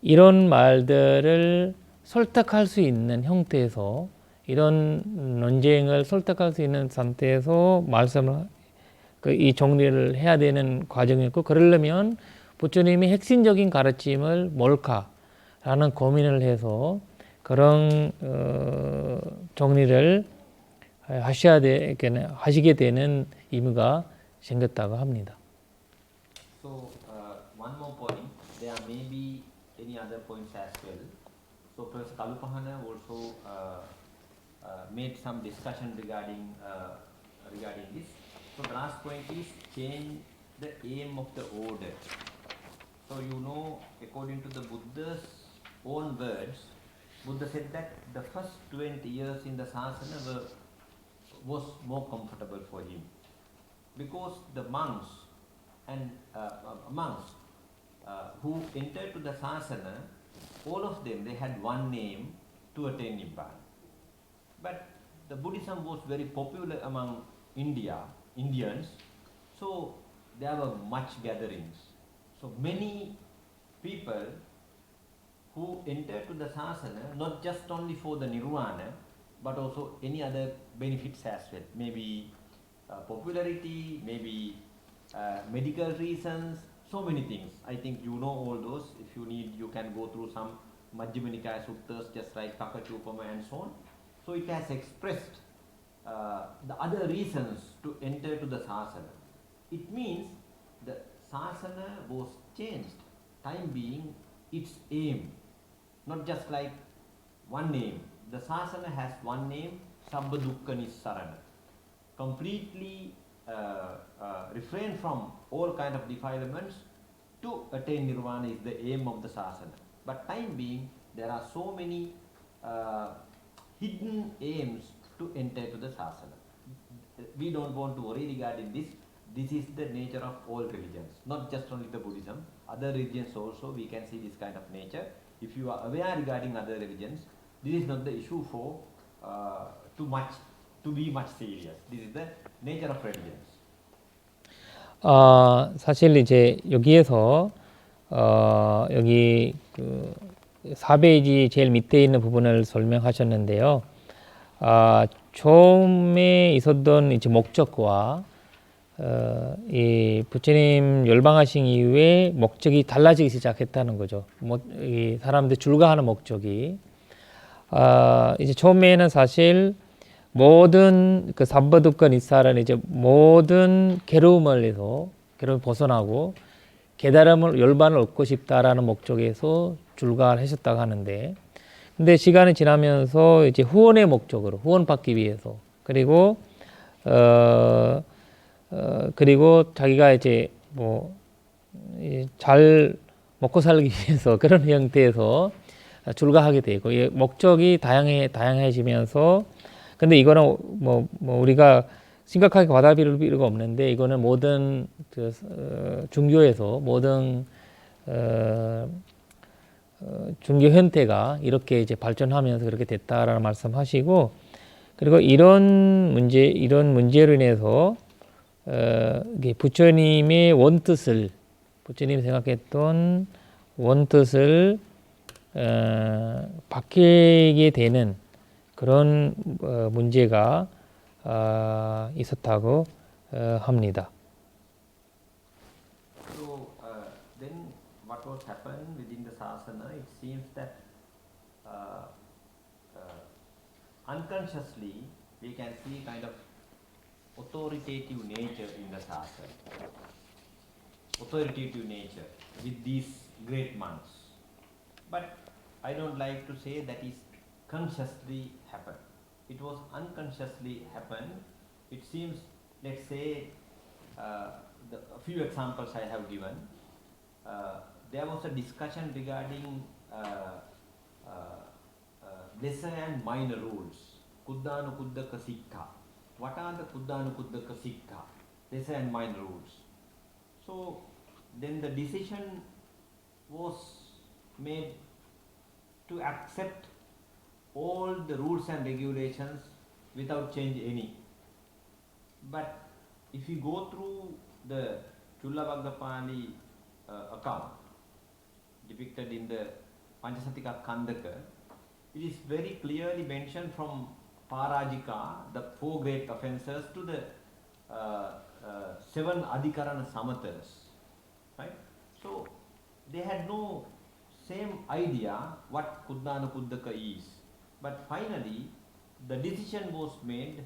이런 말들을 설득할 수 있는 형태에서, 이런 논쟁을 설득할 수 있는 상태에서 말씀을 이 정리를 해야 되는 과정이었고, 그러려면 부처님이 핵심적인 가르침을 뭘까라는 고민을 해서 그런 정리를 하시게 되는 의무가 생겼다고 합니다.
So one more point, there may be any other points as well. So Professor Kalupahana also made some discussion regarding this. So the last point is change the aim of the order. So you know, according to the Buddha's own words, Buddha said that the first 20 years in the Sasana was more comfortable for him, because the monks who entered to the Sasana, all of them, they had one name to attain Nibbana. But the Buddhism was very popular among Indians, so there were much gatherings. So many people who entered to the Sasana, not just only for the Nirvana, but also any other benefits as well. Maybe popularity, maybe medical reasons, so many things. I think you know all those. If you need, you can go through some Majjhima Nikaya suttas, just like Kakachupama and so on. So it has expressed the other reasons to enter to the Sasana. It means the Sasana was changed, time being its aim, not just like one name. The Sasana has one name, Sabbha Dukkha Nissarana. Completely refrain from all kind of defilements to attain Nirvana is the aim of the Sasana. But time being, there are so many hidden aims to enter to the Sasana. We don't want to worry regarding this. This is the nature of all religions, not just only the Buddhism. Other religions also, we can see this kind of nature. If you are aware regarding other religions, this is not the issue for to be much serious. This is the nature of religions.
사실 이제 여기에서 여기 그 4페이지 제일 밑에 있는 부분을 설명하셨는데요. 처음에 있었던 이제 목적과 이 부처님 열방하신 이후에 목적이 달라지기 시작했다는 거죠. 이 사람들 출가하는 목적이 이제 처음에는 사실 모든 그 삼바두카 니사라는 이제 모든 괴로움을 벗어나고 깨달음을 열반을 얻고 싶다라는 목적에서 출가를 하셨다고 하는데, 근데 시간이 지나면서 이제 후원의 목적으로 후원 받기 위해서 그리고 그리고 자기가 이제 뭐 잘 먹고 살기 위해서 그런 형태에서 출가하게 되고 이 목적이 다양해지면서 근데 이거는 뭐 우리가 심각하게 받아들일 필요가 없는데 이거는 모든 종교에서 모든 종교 형태가 이렇게 이제 발전하면서 그렇게 됐다라는 말씀하시고 그리고 이런 문제로 인해서 이게 부처님의 원뜻을 부처님이 생각했던 원뜻을 바뀌게 되는 그런 문제가 있었다고 합니다.
So then what was happened within the sasana, it seems that uh, unconsciously we can see kind of authoritative nature in the sasana, authoritative nature with these great monks. But I don't like to say that is consciously happened. It was unconsciously happened. It seems, let's say, a few examples I have given. There was a discussion regarding lesser and minor rules. Kuddanukuddaka Sikha. What are the Kuddanukuddaka Sikha? Lesser and minor rules. So then the decision was made to accept all the rules and regulations without change any. But if you go through the Chullavaggapali account depicted in the Panchasatika Kandaka, it is very clearly mentioned from Parajika, the 4 great offences, to the 7 Adhikarana Samatas. Right? So they had no same idea what Kuddanukuddaka is. But finally, the decision was made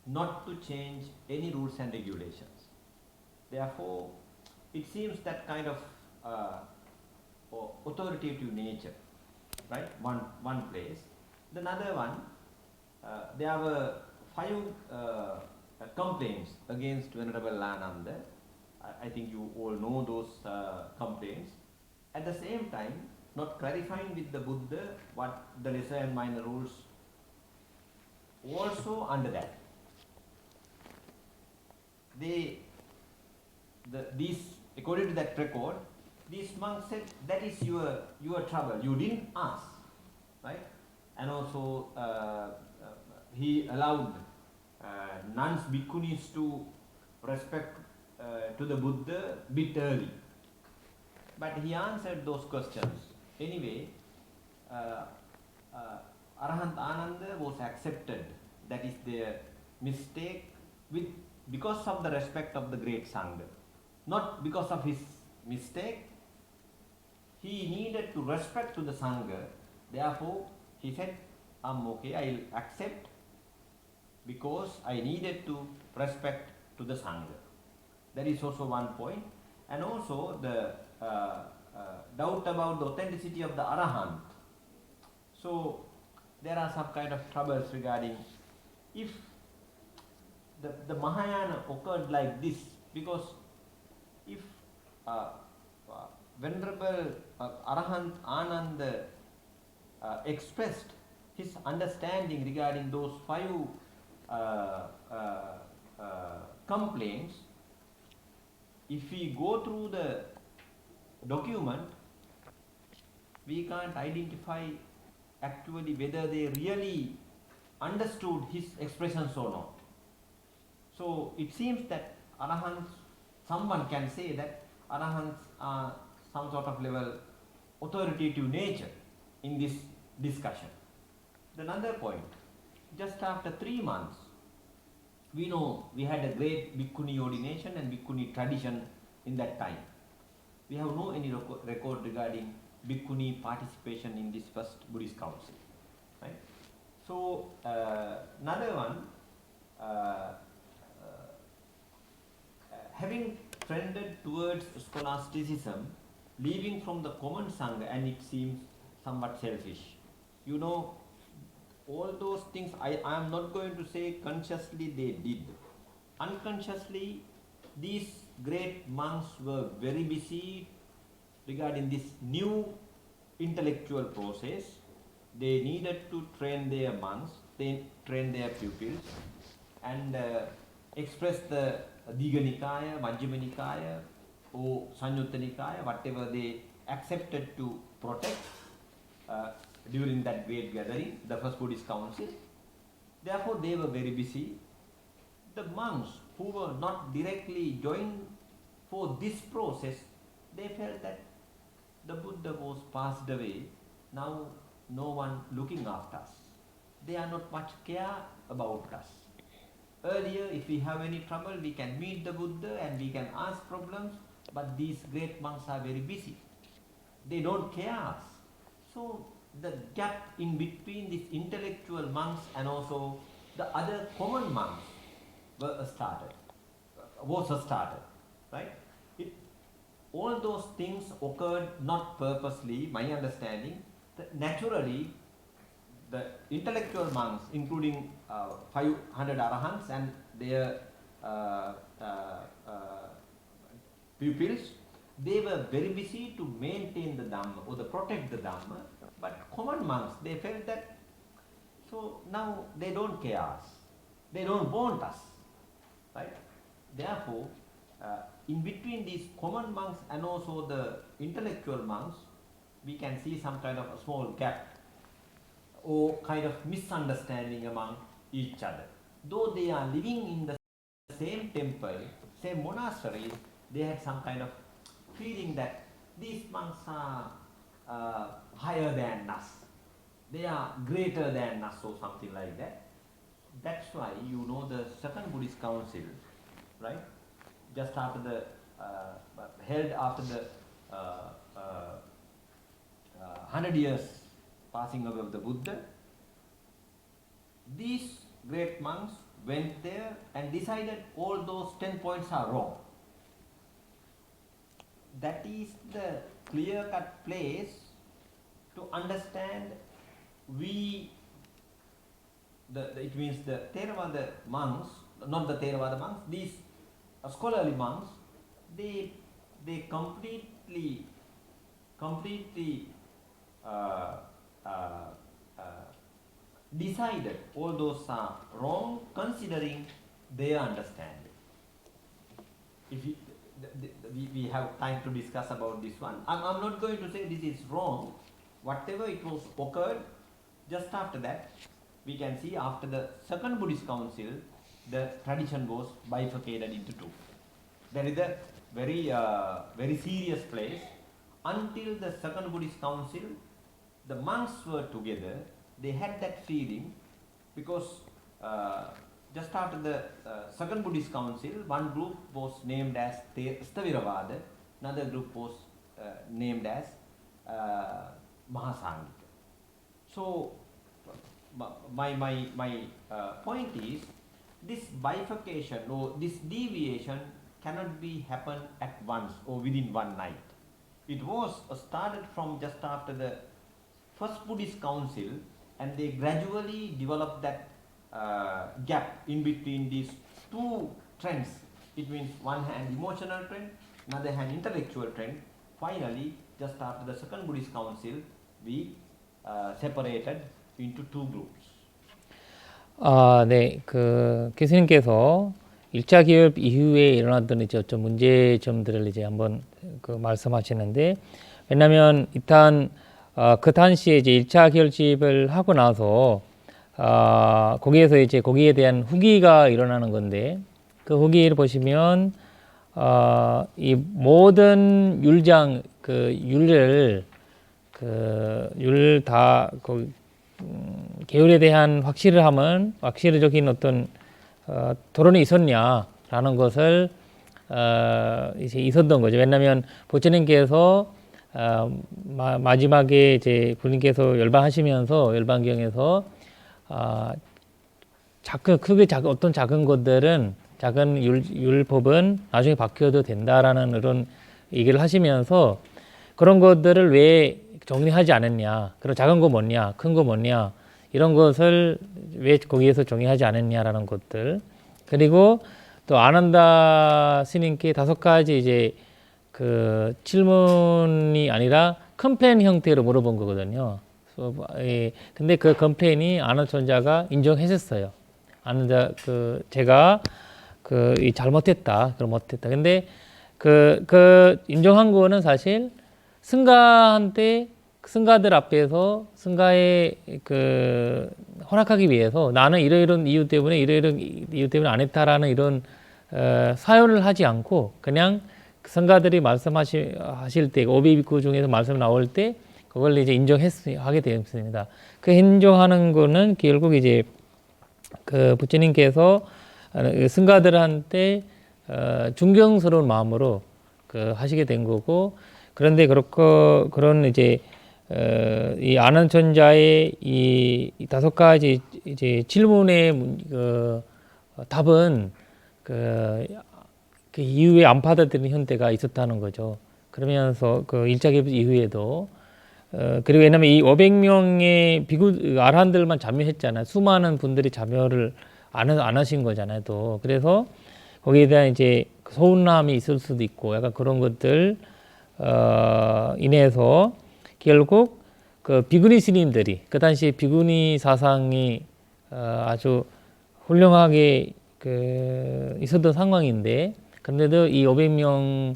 not to change any rules and regulations. Therefore, it seems that kind of authoritative nature, right? One place. The another one, there were 5 complaints against Venerable Ananda. I think you all know those complaints. At the same time, not clarifying with the Buddha what the lesser and minor rules. Also under that, these according to that record, these monks said that is your trouble. You didn't ask, right? And also he allowed nuns, bhikkhunis to respect to the Buddha bit early. But he answered those questions. Anyway, Arahant Ananda was accepted. That is their mistake because of the respect of the great Sangha. Not because of his mistake. He needed to respect to the Sangha. Therefore, he said, I'm okay, I'll accept because I needed to respect to the Sangha. That is also one point. And also the doubt about the authenticity of the Arahant. So there are some kind of troubles regarding if the Mahayana occurred like this, because if Venerable Arahant Ananda expressed his understanding regarding those 5 complaints, if we go through the document, we can't identify actually whether they really understood his expressions or not. So it seems that Arahants, someone can say that Arahants are some sort of level authoritative nature in this discussion. Another point, just after 3 months, we know we had a great Bhikkhuni ordination and Bhikkhuni tradition in that time. We have no any record regarding Bhikkhuni participation in this first Buddhist council. Right? So another one, having trended towards scholasticism, leaving from the common Sangha, and it seems somewhat selfish. you know, all those things I am not going to say consciously they did. Unconsciously, these great monks were very busy regarding this new intellectual process. They needed to train their monks, they train their pupils, and express the Digha Nikaya, Majjhima Nikaya, or Sanyutta Nikaya, whatever they accepted to protect during that great gathering, the first Buddhist council. Therefore, they were very busy. The monks who were not directly joined for this process, they felt that the Buddha was passed away, now no one looking after us. They are not much care about us. Earlier, if we have any trouble, we can meet the Buddha and we can ask problems, but these great monks are very busy. They don't care us. So the gap in between these intellectual monks and also the other common monks was started, right? All those things occurred not purposely, my understanding. Naturally, the intellectual monks, including 500 arahants and their pupils, they were very busy to maintain the Dhamma or to protect the Dhamma. But common monks, they felt that, so now they don't care us, they don't want us, right? Therefore, in between these common monks and also the intellectual monks, we can see some kind of a small gap or kind of misunderstanding among each other. Though they are living in the same temple, same monastery, they had some kind of feeling that these monks are higher than us, they are greater than us or something like that. That's why, you know, the second Buddhist council, right, just after the held after the 100 years passing away of the Buddha, these great monks went there and decided all those 10 points are wrong. That is the clear-cut place to understand it means the Theravada monks, not the Theravada monks, these scholarly monks, they completely decided all those are wrong considering their understanding. If we have time to discuss about this one. I'm not going to say this is wrong. Whatever it was occurred, just after that, we can see after the second Buddhist council, the tradition was bifurcated into two. That is a very serious place. Until the second Buddhist council, the monks were together. They had that feeling because just after the second Buddhist council, one group was named as Sthaviravada, another group was named as Mahasangika. So my point is, this bifurcation or this deviation cannot be happen at once or within one night. It was started from just after the first Buddhist council, and they gradually developed that gap in between these two trends. It means one hand emotional trend, another hand intellectual trend. Finally, just after the second Buddhist council, we separated into two groups.
네, 그 교수님께서 1차 기업 이후에 일어났던 이제 어떤 문제점들을 이제 한번 그 말씀하시는데, 왜냐하면 일단 그 당시에 이제 1차 결집을 하고 나서 거기에서 이제 거기에 대한 후기가 일어나는 건데, 그 후기를 보시면 이 모든 율장 그 율을 율 다 계율에 대한 확실적인 어떤 토론이 있었냐라는 것을 이제 있었던 거죠. 왜냐하면 부처님께서 마지막에 이제 부처님께서 열반하시면서 열반경에서 어떤 작은 것들은 작은 율법은 나중에 바뀌어도 된다라는 그런 얘기를 하시면서 그런 것들을 왜 정리하지 않았냐? 그리고 작은 거 뭐냐? 큰 거 뭐냐? 이런 것을 왜 거기에서 정의하지 않았냐라는 것들. 그리고 또 아난다 스님께 5가지 이제 그 질문이 아니라 컴플레인 형태로 물어본 거거든요. 근데 그 컴플레인이 아난천자가 인정했었어요. 아난자 제가 이 잘못했다, 그럼 못했다. 근데 인정한 거는 사실 승가한테 승가들 앞에서 승가의 허락하기 위해서 나는 이러이런 이유 때문에 안 했다라는 이런 사연을 하지 않고 그냥 승가들이 말씀하실 때 오비비쿠 중에서 말씀 나올 때 그걸 이제 하게 되었습니다. 그 인정하는 거는 결국 이제 그 부처님께서 승가들한테 존경스러운 마음으로 하시게 된 거고, 그런데 그런 이제 이 아난천자의 이 5가지 이제 질문의 답은 그 이후에 안 받아들이는 현대가 있었다는 거죠. 그러면서 그 1차 개부 이후에도 그리고 왜냐면 이 500명의 아라한들만 참여했잖아요. 수많은 분들이 참여를 안 하신 거잖아요. 또 그래서 거기에 대한 이제 서운함이 있을 수도 있고 약간 그런 것들 인해서 결국 그 비구니 스님들이 그 당시 비구니 사상이 아주 훌륭하게 있었던 상황인데, 그런데도 이 500명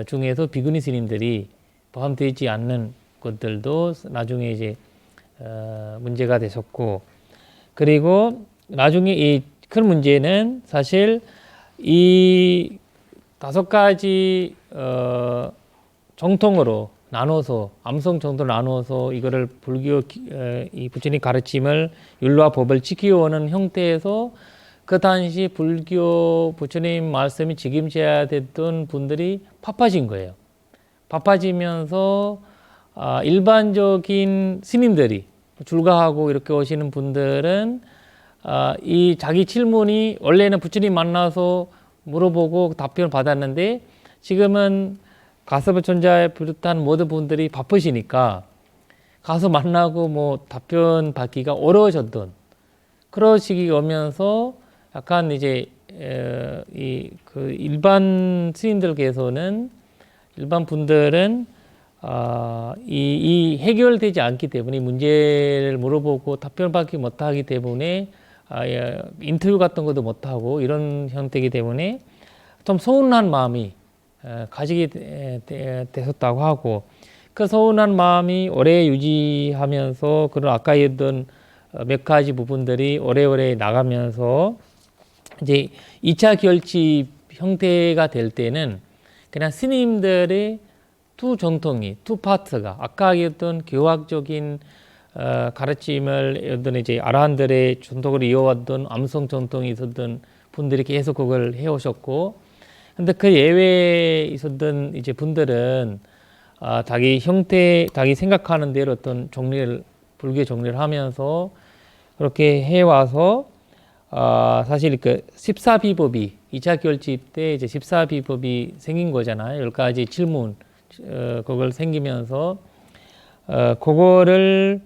중에서 비구니 스님들이 포함되지 않는 것들도 나중에 이제 문제가 됐었고, 그리고 나중에 이 큰 문제는 사실 이 5가지 정통으로 나눠서 암송 정통으로 나눠서 이거를 불교 이 부처님 가르침을 율과 법을 지키오는 형태에서 그 당시 불교 부처님 말씀이 책임져야 됐던 분들이 바빠진 거예요. 바빠지면서 일반적인 스님들이 출가하고 이렇게 오시는 분들은 이 자기 질문이 원래는 부처님 만나서 물어보고 답변을 받았는데 지금은 가서부천자에 비롯한 모든 분들이 바쁘시니까 가서 만나고 뭐 답변 받기가 어려워졌던 그런 시기가 오면서 약간 이제 일반 스님들께서는 일반 분들은 이 해결되지 않기 때문에 문제를 물어보고 답변받기 못하기 때문에 인터뷰 같은 것도 못하고 이런 형태이기 때문에 좀 서운한 마음이 가지게 되었다고 하고, 그 서운한 마음이 오래 유지하면서 그런 아까 했던 몇 가지 부분들이 오래오래 나가면서 이제 2차 결집 형태가 될 때는 그냥 스님들의 두 정통이, 두 파트가 아까 했던 교학적인 가르침을 어떤 이제 아라한들의 전통으로 이어왔던 암송 전통이 있었던 분들이 계속 그걸 해오셨고, 근데 그 예외에 있었던 이제 분들은 자기 생각하는 대로 어떤 불교 정리를 하면서 그렇게 해와서 사실 그 14비법이 2차 결집 때 이제 14비법이 생긴 거잖아요. 10가지 질문 그걸 생기면서 그거를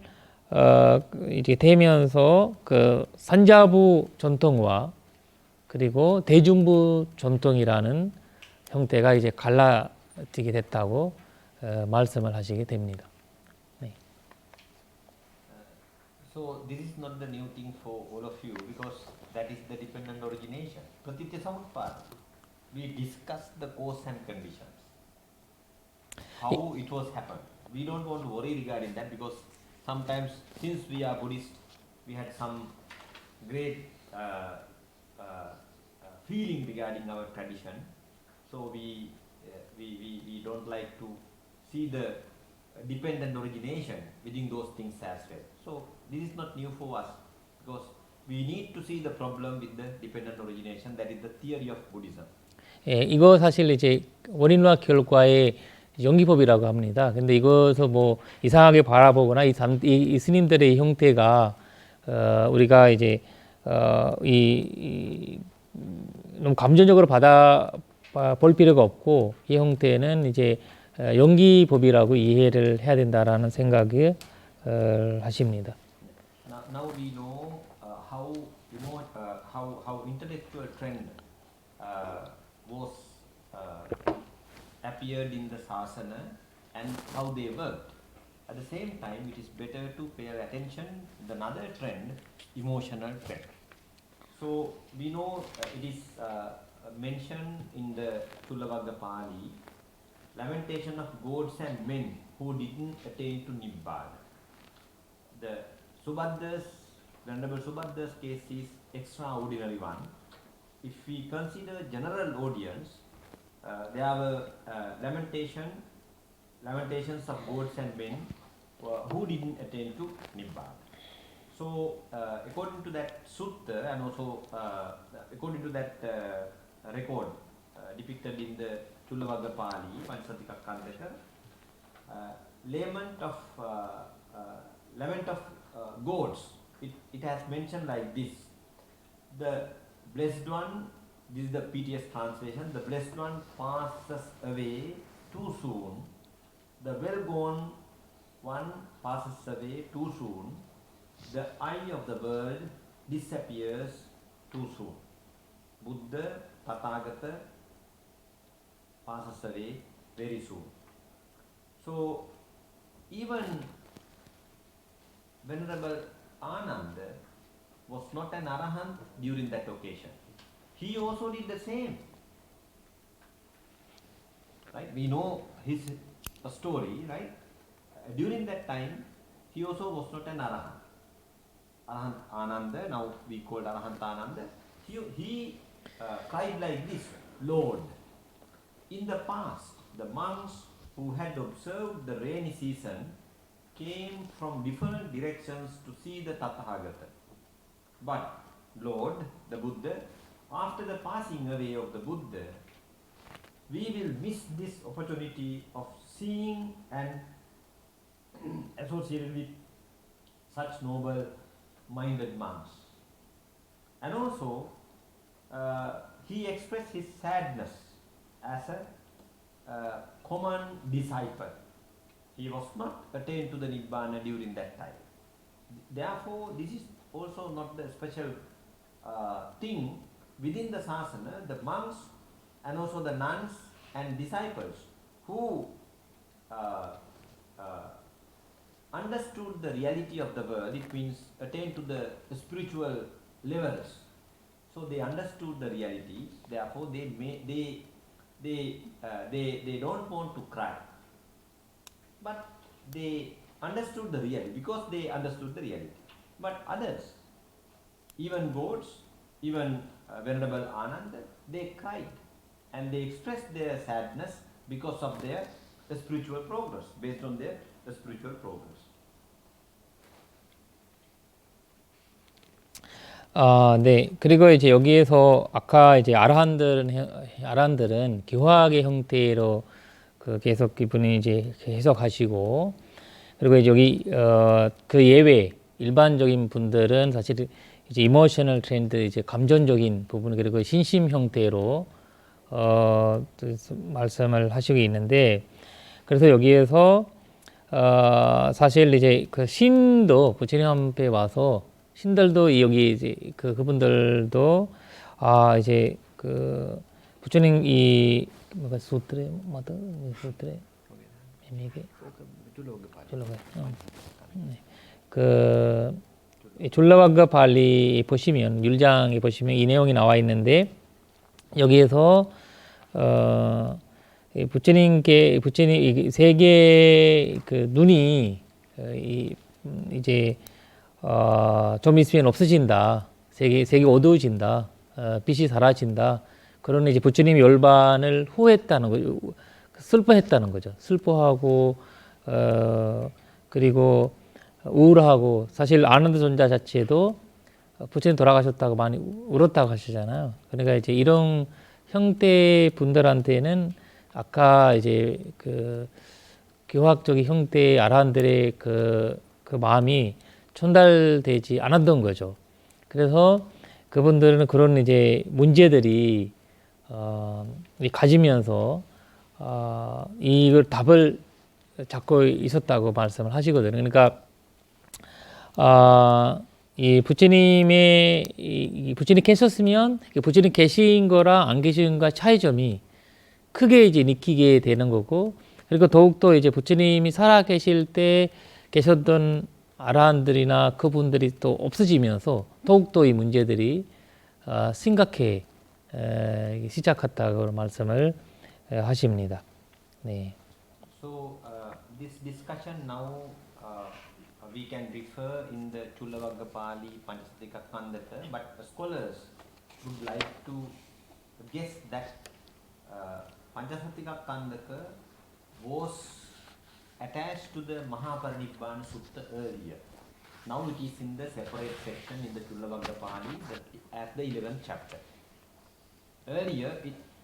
이제 되면서 그 산자부 전통과 그리고 대중부 전통이라는 형태가 이제 갈라지게 됐다고 말씀을 하시게 됩니다. 네.
So this is not the new thing for all of you because that is the dependent origination. Pratitya Samutpada, we discussed the cause and conditions. How it was happened. We don't want to worry regarding that because sometimes since we are Buddhist, we had some great feeling regarding our tradition. So we don't like to see the dependent origination within those things as well. So this is not new for us because we need to see the problem with the dependent origination. That is the theory of Buddhism.
예, 이거 사실 이제 원인과 결과의 연기법이라고 합니다. 근데 이것을 뭐 이상하게 바라보거나 이 스님들의 형태가 우리가 이제 너무 감정적으로 볼 필요가 없고, 이 형태는 이제 연기법이라고 이해를 해야 된다라는 생각을 하십니다.
Now we know how how intellectual trend was appeared in the Sasana and how they worked. At the same time, it is better to pay attention to another trend, emotional trend. So we know it is mentioned in the Tulavagga Pali, lamentation of gods and men who didn't attain to Nibbana. The Subhadda's, Venerable Subhadda's case is extraordinary one. If we consider general audience, there were lamentations of gods and men who didn't attain to Nibbana. So, according to that sutta and also according to that record depicted in the Chulavagga Pali, Panchasatika Kandaka, lament of gods, it has mentioned like this: the blessed one, this is the PTS translation, the blessed one passes away too soon, the well-born one passes away too soon, the eye of the world disappears too soon. Buddha, Tathagata passes away very soon. So, even Venerable Ananda was not an Arahant during that occasion. He also did the same. Right? We know his story, right? During that time, he also was not an Arahant. Arahant Ananda, now we call Arahant Ananda, he cried like this: Lord, in the past, the monks who had observed the rainy season came from different directions to see the Tathagata. But, Lord, the Buddha, after the passing away of the Buddha, we will miss this opportunity of seeing and associated with such noble-minded monks. And also, he expressed his sadness as a common disciple. He was not attained to the Nibbana during that time. Therefore, this is also not the special thing within the Sasana. The monks and also the nuns and disciples who understood the reality of the world, it means attained to the spiritual levels. So they understood the reality. Therefore, they don't want to cry, but they understood the reality because they understood the reality. But others, even gods, even Venerable Ananda, they cried and they expressed their sadness because of their spiritual progress, based on their spiritual progress.
네. 그리고 이제 여기에서 아까 이제 아라한들은 기화학의 형태로 그 계속 이분이 이제 해석하시고, 그리고 이제 여기 그 예외 일반적인 분들은 사실 이제 이모셔널 트렌드, 이제 감정적인 부분, 그리고 신심 형태로 말씀을 하시고 있는데, 그래서 여기에서 사실 이제 그 신도 부처님 앞에 와서 신들도 여기 이제 그분들도 이제 그 부처님 이 뭐가 수트레 뭐다 수트레 이게 그 졸라와가 발리 보시면 율장에 보시면 이 내용이 나와 있는데, 여기에서 부처님 세계 그 눈이 이제 좀 있으면 없어진다. 색이 어두워진다. 빛이 사라진다. 그러는 이제 부처님이 열반을 후회했다는 거죠. 슬퍼했다는 거죠. 슬퍼하고, 그리고 우울하고, 사실 아नন্দ 존자 자체도 부처님 돌아가셨다고 많이 울었다고 하시잖아요. 그러니까 이제 이런 형태 분들한테는 아까 이제 그 교학적인 형태의 아라한들의 그 마음이 전달되지 않았던 거죠. 그래서 그분들은 그런 이제 문제들이 가지면서 이걸 답을 찾고 있었다고 말씀을 하시거든요. 그러니까 이 부처님의 이 부처님 계셨으면 부처님 계신 거랑 안 계신 거 차이점이 크게 이제 느끼게 되는 거고, 그리고 더욱더 이제 부처님이 살아 계실 때 계셨던 아라한들이나 그분들이 또 없어지면서 더욱더 이 문제들이 심각해 시작했다고 말씀을 하십니다. 네.
So this discussion now we can refer in the Chulavagga Pali Panchasatika Kandaka, but scholars would like to guess that Panchasatika Kandaka was attached to the Mahaparinibbana Sutta earlier. Now it is in the separate section in the Chulavagga Pali at the 11th chapter. Earlier,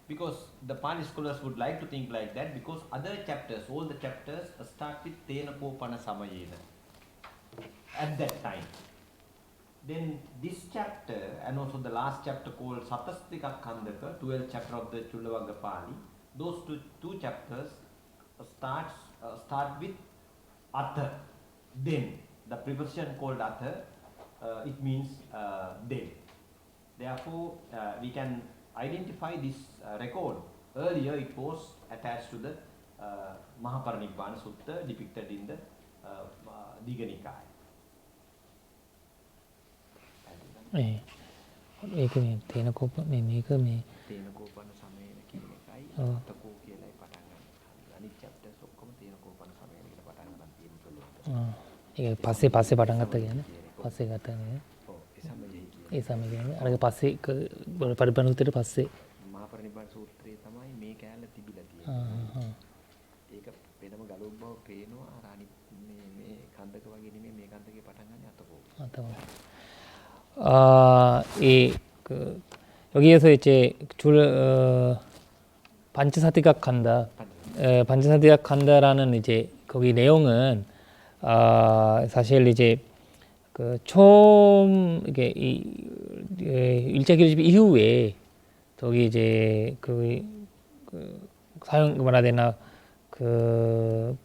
because the Pali scholars would like to think like that, because other chapters, all the chapters start with Tena Kopana Samayena at that time. Then this chapter and also the last chapter called Satastika Khandaka, 12th chapter of the Chulavagga Pali, those two chapters start with Atha, then. The preposition called Atha, it means then. Therefore, we can identify this record. Earlier it was attached to the Mahaparinibbana Sutta depicted in the Digha Nikaya.
네. ඒකනේ තේන කෝප මේක මේ
තේන කෝපන සමයන කියන එකයි අතකෝ කියලායි පටන් ගන්න. අනිත් chapters ඔක්කොම තේන කෝපන සමයන කියලා පටන් ගන්න තියෙන පුළුවන්.
ඒක පස්සේ පටන් ගත්තා කියන්නේ පස්සේ ගත්තා නේ.
ඔව් ඒ සමයේ කියන්නේ.
ඒ සමයේ කියන්නේ අරක පස්සේ පරිපණුතේට පස්සේ
මහාපරිනිබ්බාන සූත්‍රයේ තමයි මේ කැලේ තිබිලා තියෙන්නේ. ඒක වෙනම ගලොක් බව පේනවා අර අනිත් මේ කන්දක වගේ නෙමෙයි මේ කන්දකේ පටන් ගන්න අතකෝ.
여기에서 이제 반차사티각 간다, 반차사티각 간다라는 이제 거기 내용은 사실 이제 그 처음 이게 일자기르집 이후에 저기 이제 그 사용 뭐라 되나 그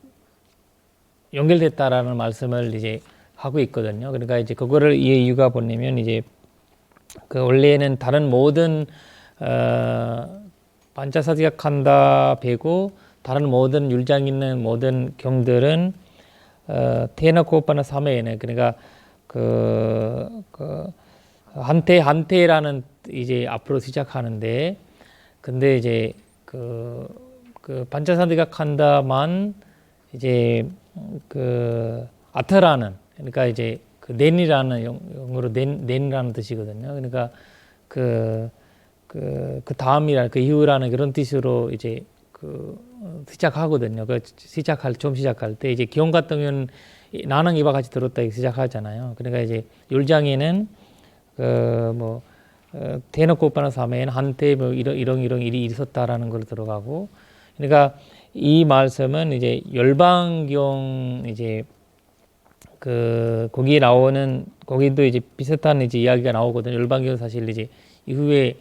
연결됐다라는 말씀을 이제 하고 있거든요. 그러니까 이제 그거를 이유가 뭐냐면 이제 그 원래는 다른 모든 반차사지각 칸다 배고 다른 모든 율장 있는 모든 경들은 테나코파나 사메에네 그러니까 그 한테라는 이제 앞으로 시작하는데 근데 이제 그 반차사지각 칸다만 이제 그 아타라는 그러니까 이제 그 낸이라는 영어로 낸이라는 뜻이거든요. 그러니까 그 다음이라는 그 이후라는 그런 뜻으로 이제 시작하거든요. 처음 시작할 때 이제 기원 같은 경우는 나는 이와 같이 들었다 이렇게 시작하잖아요. 그러니까 이제 율장에는 대놓고 오빠나 사매는 한때 뭐 이런 일이 있었다라는 걸 들어가고 그러니까 이 말씀은 이제 열방경 이제 거기에 나오는 거기도 이제 비슷한 이제 이야기가 나오거든요. 열방경 사실 이제 이후에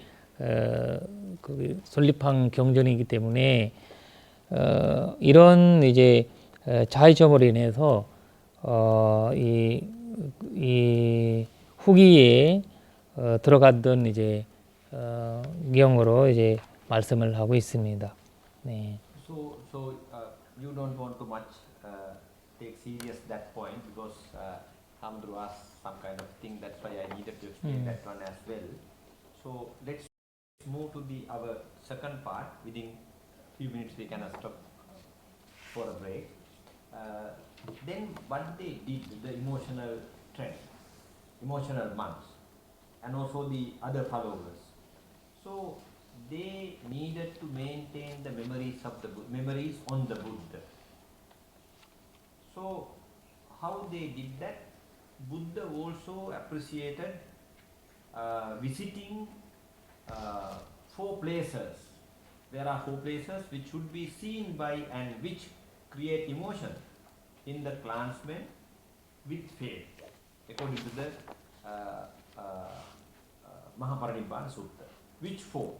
설립한 경전이기 때문에 이런 이제 차이점으로 인해서 이 후기에 들어갔던 이제 경으로 이제 말씀을 하고 있습니다. 네.
So you don't want to much take serious that point because Hamdru asked some kind of thing. That's why I needed to explain that one as well. So let's move to our second part. Within few minutes we can stop for a break. Then what they did, the emotional trend, emotional monks, and also the other followers. So they needed to maintain the memories on the Buddha. So how they did that? Buddha also appreciated visiting 4 places. There are 4 places which should be seen by and which create emotion in the clansmen with faith, according to the Mahaparinibbana Sutta. Which 4?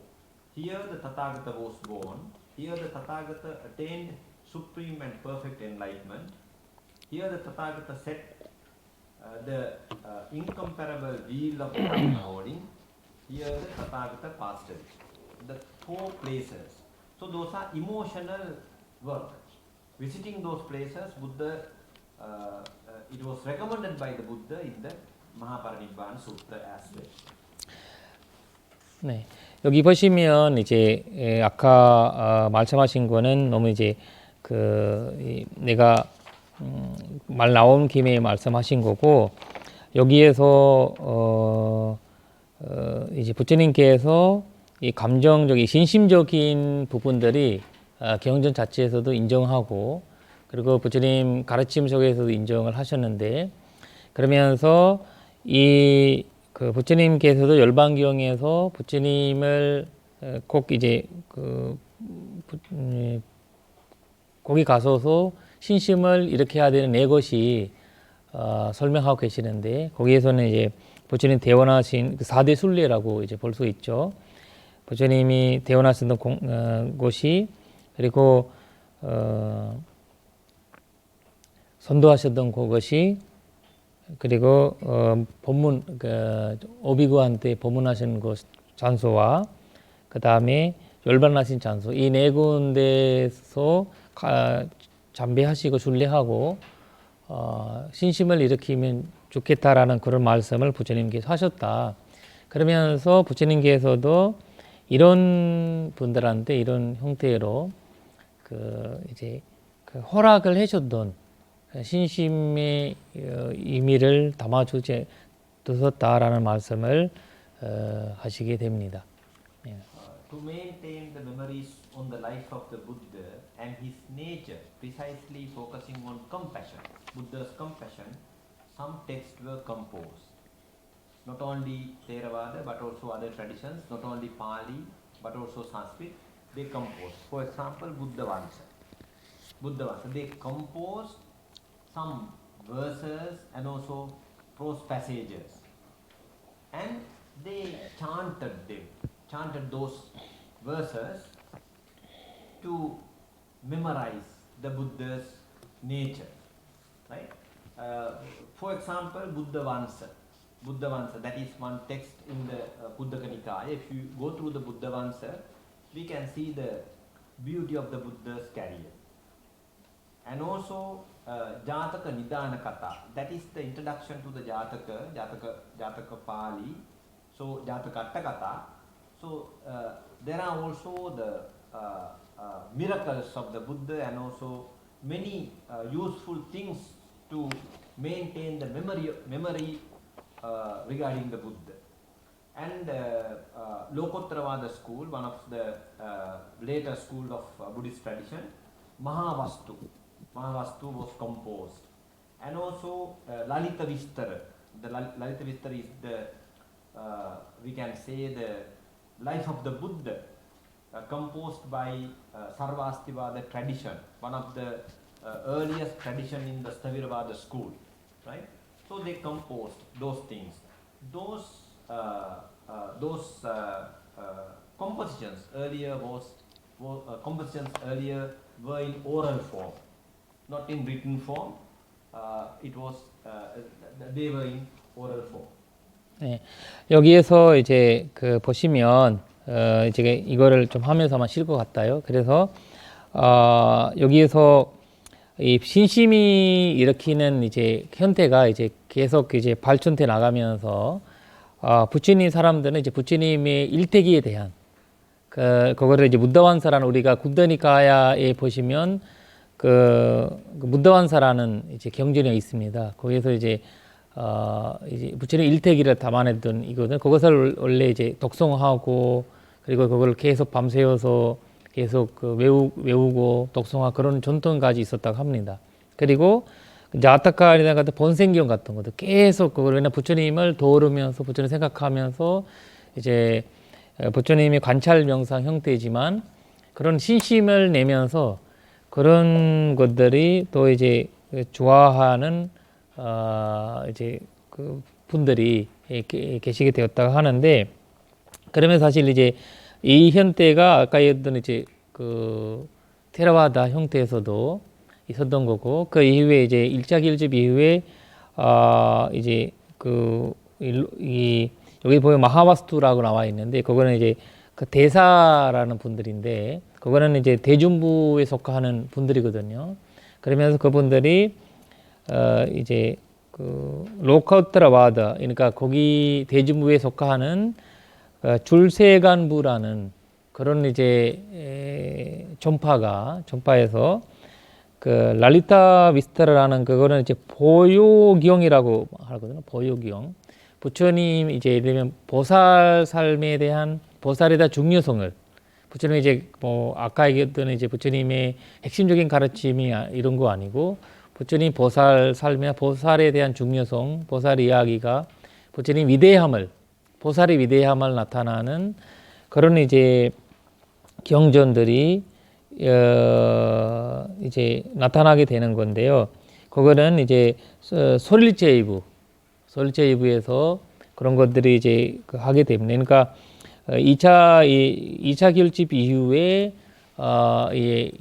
Here the Tathagata was born, Here the Tathagata attained supreme and perfect enlightenment. Here the Tathagata set the incomparable wheel of the Dhamma holding. Here the Tathagata passed it. The 4 places. So those are emotional work. Visiting those places, Buddha, it was recommended by the Buddha in the Mahaparinibbana Sutta as well.
네. 여기 보시면 이제 아까 말씀하신 거는 너무 이제 내가 말 나온 김에 말씀하신 거고 여기에서 이제 부처님께서 이 감정적인 신심적인 부분들이 경전 자체에서도 인정하고 그리고 부처님 가르침 속에서도 인정을 하셨는데 그러면서 그 부처님께서도 열반경에서 부처님을 꼭 이제 거기 가서서 신심을 이렇게 해야 되는 4것이 설명하고 계시는데 거기에서는 이제 부처님 대원하신 4대 순례라고 이제 볼 수 있죠. 부처님이 대원하셨던 곳이 그리고 선도하셨던 그것이 그리고 법문 오비구한테 법문하신 곳 장소와 그 다음에 열반하신 장소 이 4군데에서 잠배하시고 순례하고 신심을 일으키면 좋겠다라는 그런 말씀을 부처님께서 하셨다. 그러면서 부처님께서도 이런 분들한테 이런 형태로 이제 허락을 해줬던 신심의 의미를 담아주셨다라는 말씀을 하시게 됩니다.
To maintain the memories on the life of the Buddha and his nature, precisely focusing on compassion, Buddha's compassion, some texts were composed. Not only Theravada but also other traditions, not only Pali but also Sanskrit, they composed. For example, Buddhavansa. They composed some verses and also prose passages. And they chanted those verses to memorize the Buddha's nature. Right? For example, Buddhavansa, that is one text in the Buddhaka Nikaya. If you go through the Buddhavansa, we can see the beauty of the Buddha's career. And also Jataka Nidana Katha, that is the introduction to the Jataka Pali, so Jataka Atta Katha. So there are also the miracles of the Buddha and also many useful things to maintain the memory regarding the Buddha. And Lokottaravada school, one of the later schools of Buddhist tradition, Mahavastu was composed. And also Lalita Vistara. The Lalita Vistara is the, we can say, the life of the Buddha, composed by Sarvastivada tradition, one of the earliest tradition in the Sthaviravada school, right? So they composed those things. Those compositions earlier were in oral form, not in written form. They were in oral form.
네, 여기에서 이제 보시면 이제 이거를 좀 하면서 아마 실 것 같아요. 그래서 여기에서 이 신심이 일으키는 이제 현태가 이제 계속 이제 발전돼 나가면서 부처님 사람들은 이제 부처님의 일태기에 대한 그거를 이제 무다완사라는 우리가 구다니카야에 보시면 그 무다완사라는 이제 경전이 있습니다. 거기서 이제 부처님 일태기를 담아냈던 이거는 그것을 원래 이제 독송하고 그리고 그걸 계속 밤새워서 계속 외우고 독송하고 그런 전통까지 있었다고 합니다. 그리고 자타카리나 같은 본생경 같은 것도 계속 그걸 왜냐 부처님을 도우면서 부처님 생각하면서 이제 부처님의 관찰 명상 형태이지만 그런 신심을 내면서 그런 것들이 또 이제 좋아하는 이제 그 분들이 계시게 되었다고 하는데 그러면 사실 이제 이 현대가 아까 했던 이제 그 테라와다 형태에서도 있었던 거고, 그 이후에 이제 1차 길집 이후에 이제 여기 보면 마하바스투라고 나와 있는데, 그거는 이제 그 대사라는 분들인데, 그거는 이제 대중부에 속하는 분들이거든요. 그러면서 그분들이 이제 그 로카우트라와다, 그러니까 거기 대중부에 속하는 줄세간부라는 그런 이제 전파에서 그 랄리타 비스타라는 그거는 이제 보요기용이라고 하거든요. 보요기용. 부처님 이제 예를 들면 보살 삶에 대한 보살에 대한 중요성을 부처님 이제 뭐 아까 얘기했던 이제 부처님의 핵심적인 가르침이 이런 거 아니고 부처님 보살 삶이나 보살에 대한 중요성, 보살 이야기가 부처님 위대함을 보살의 위대함을 나타나는 그런 이제 경전들이 이제 나타나게 되는 건데요. 그거는 이제 소릴제이부에서 그런 것들이 이제 하게 됩니다. 그러니까 2차 결집 이후에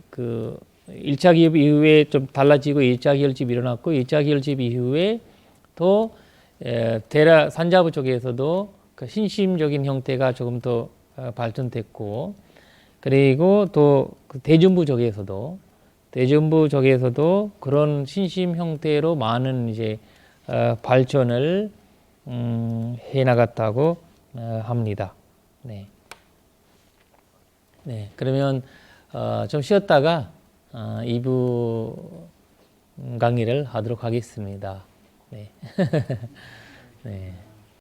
그 1차 기업 이후에 좀 달라지고 2차 결집이 일어났고 2차 결집 이후에 또 데라 산자부 쪽에서도 그 신심적인 형태가 조금 더 발전됐고, 그리고 또 그 대중부 쪽에서도 그런 신심 형태로 많은 이제 발전을 해 나갔다고 합니다. 네. 네. 그러면 좀 쉬었다가 2부 강의를 하도록 하겠습니다. 네. 네.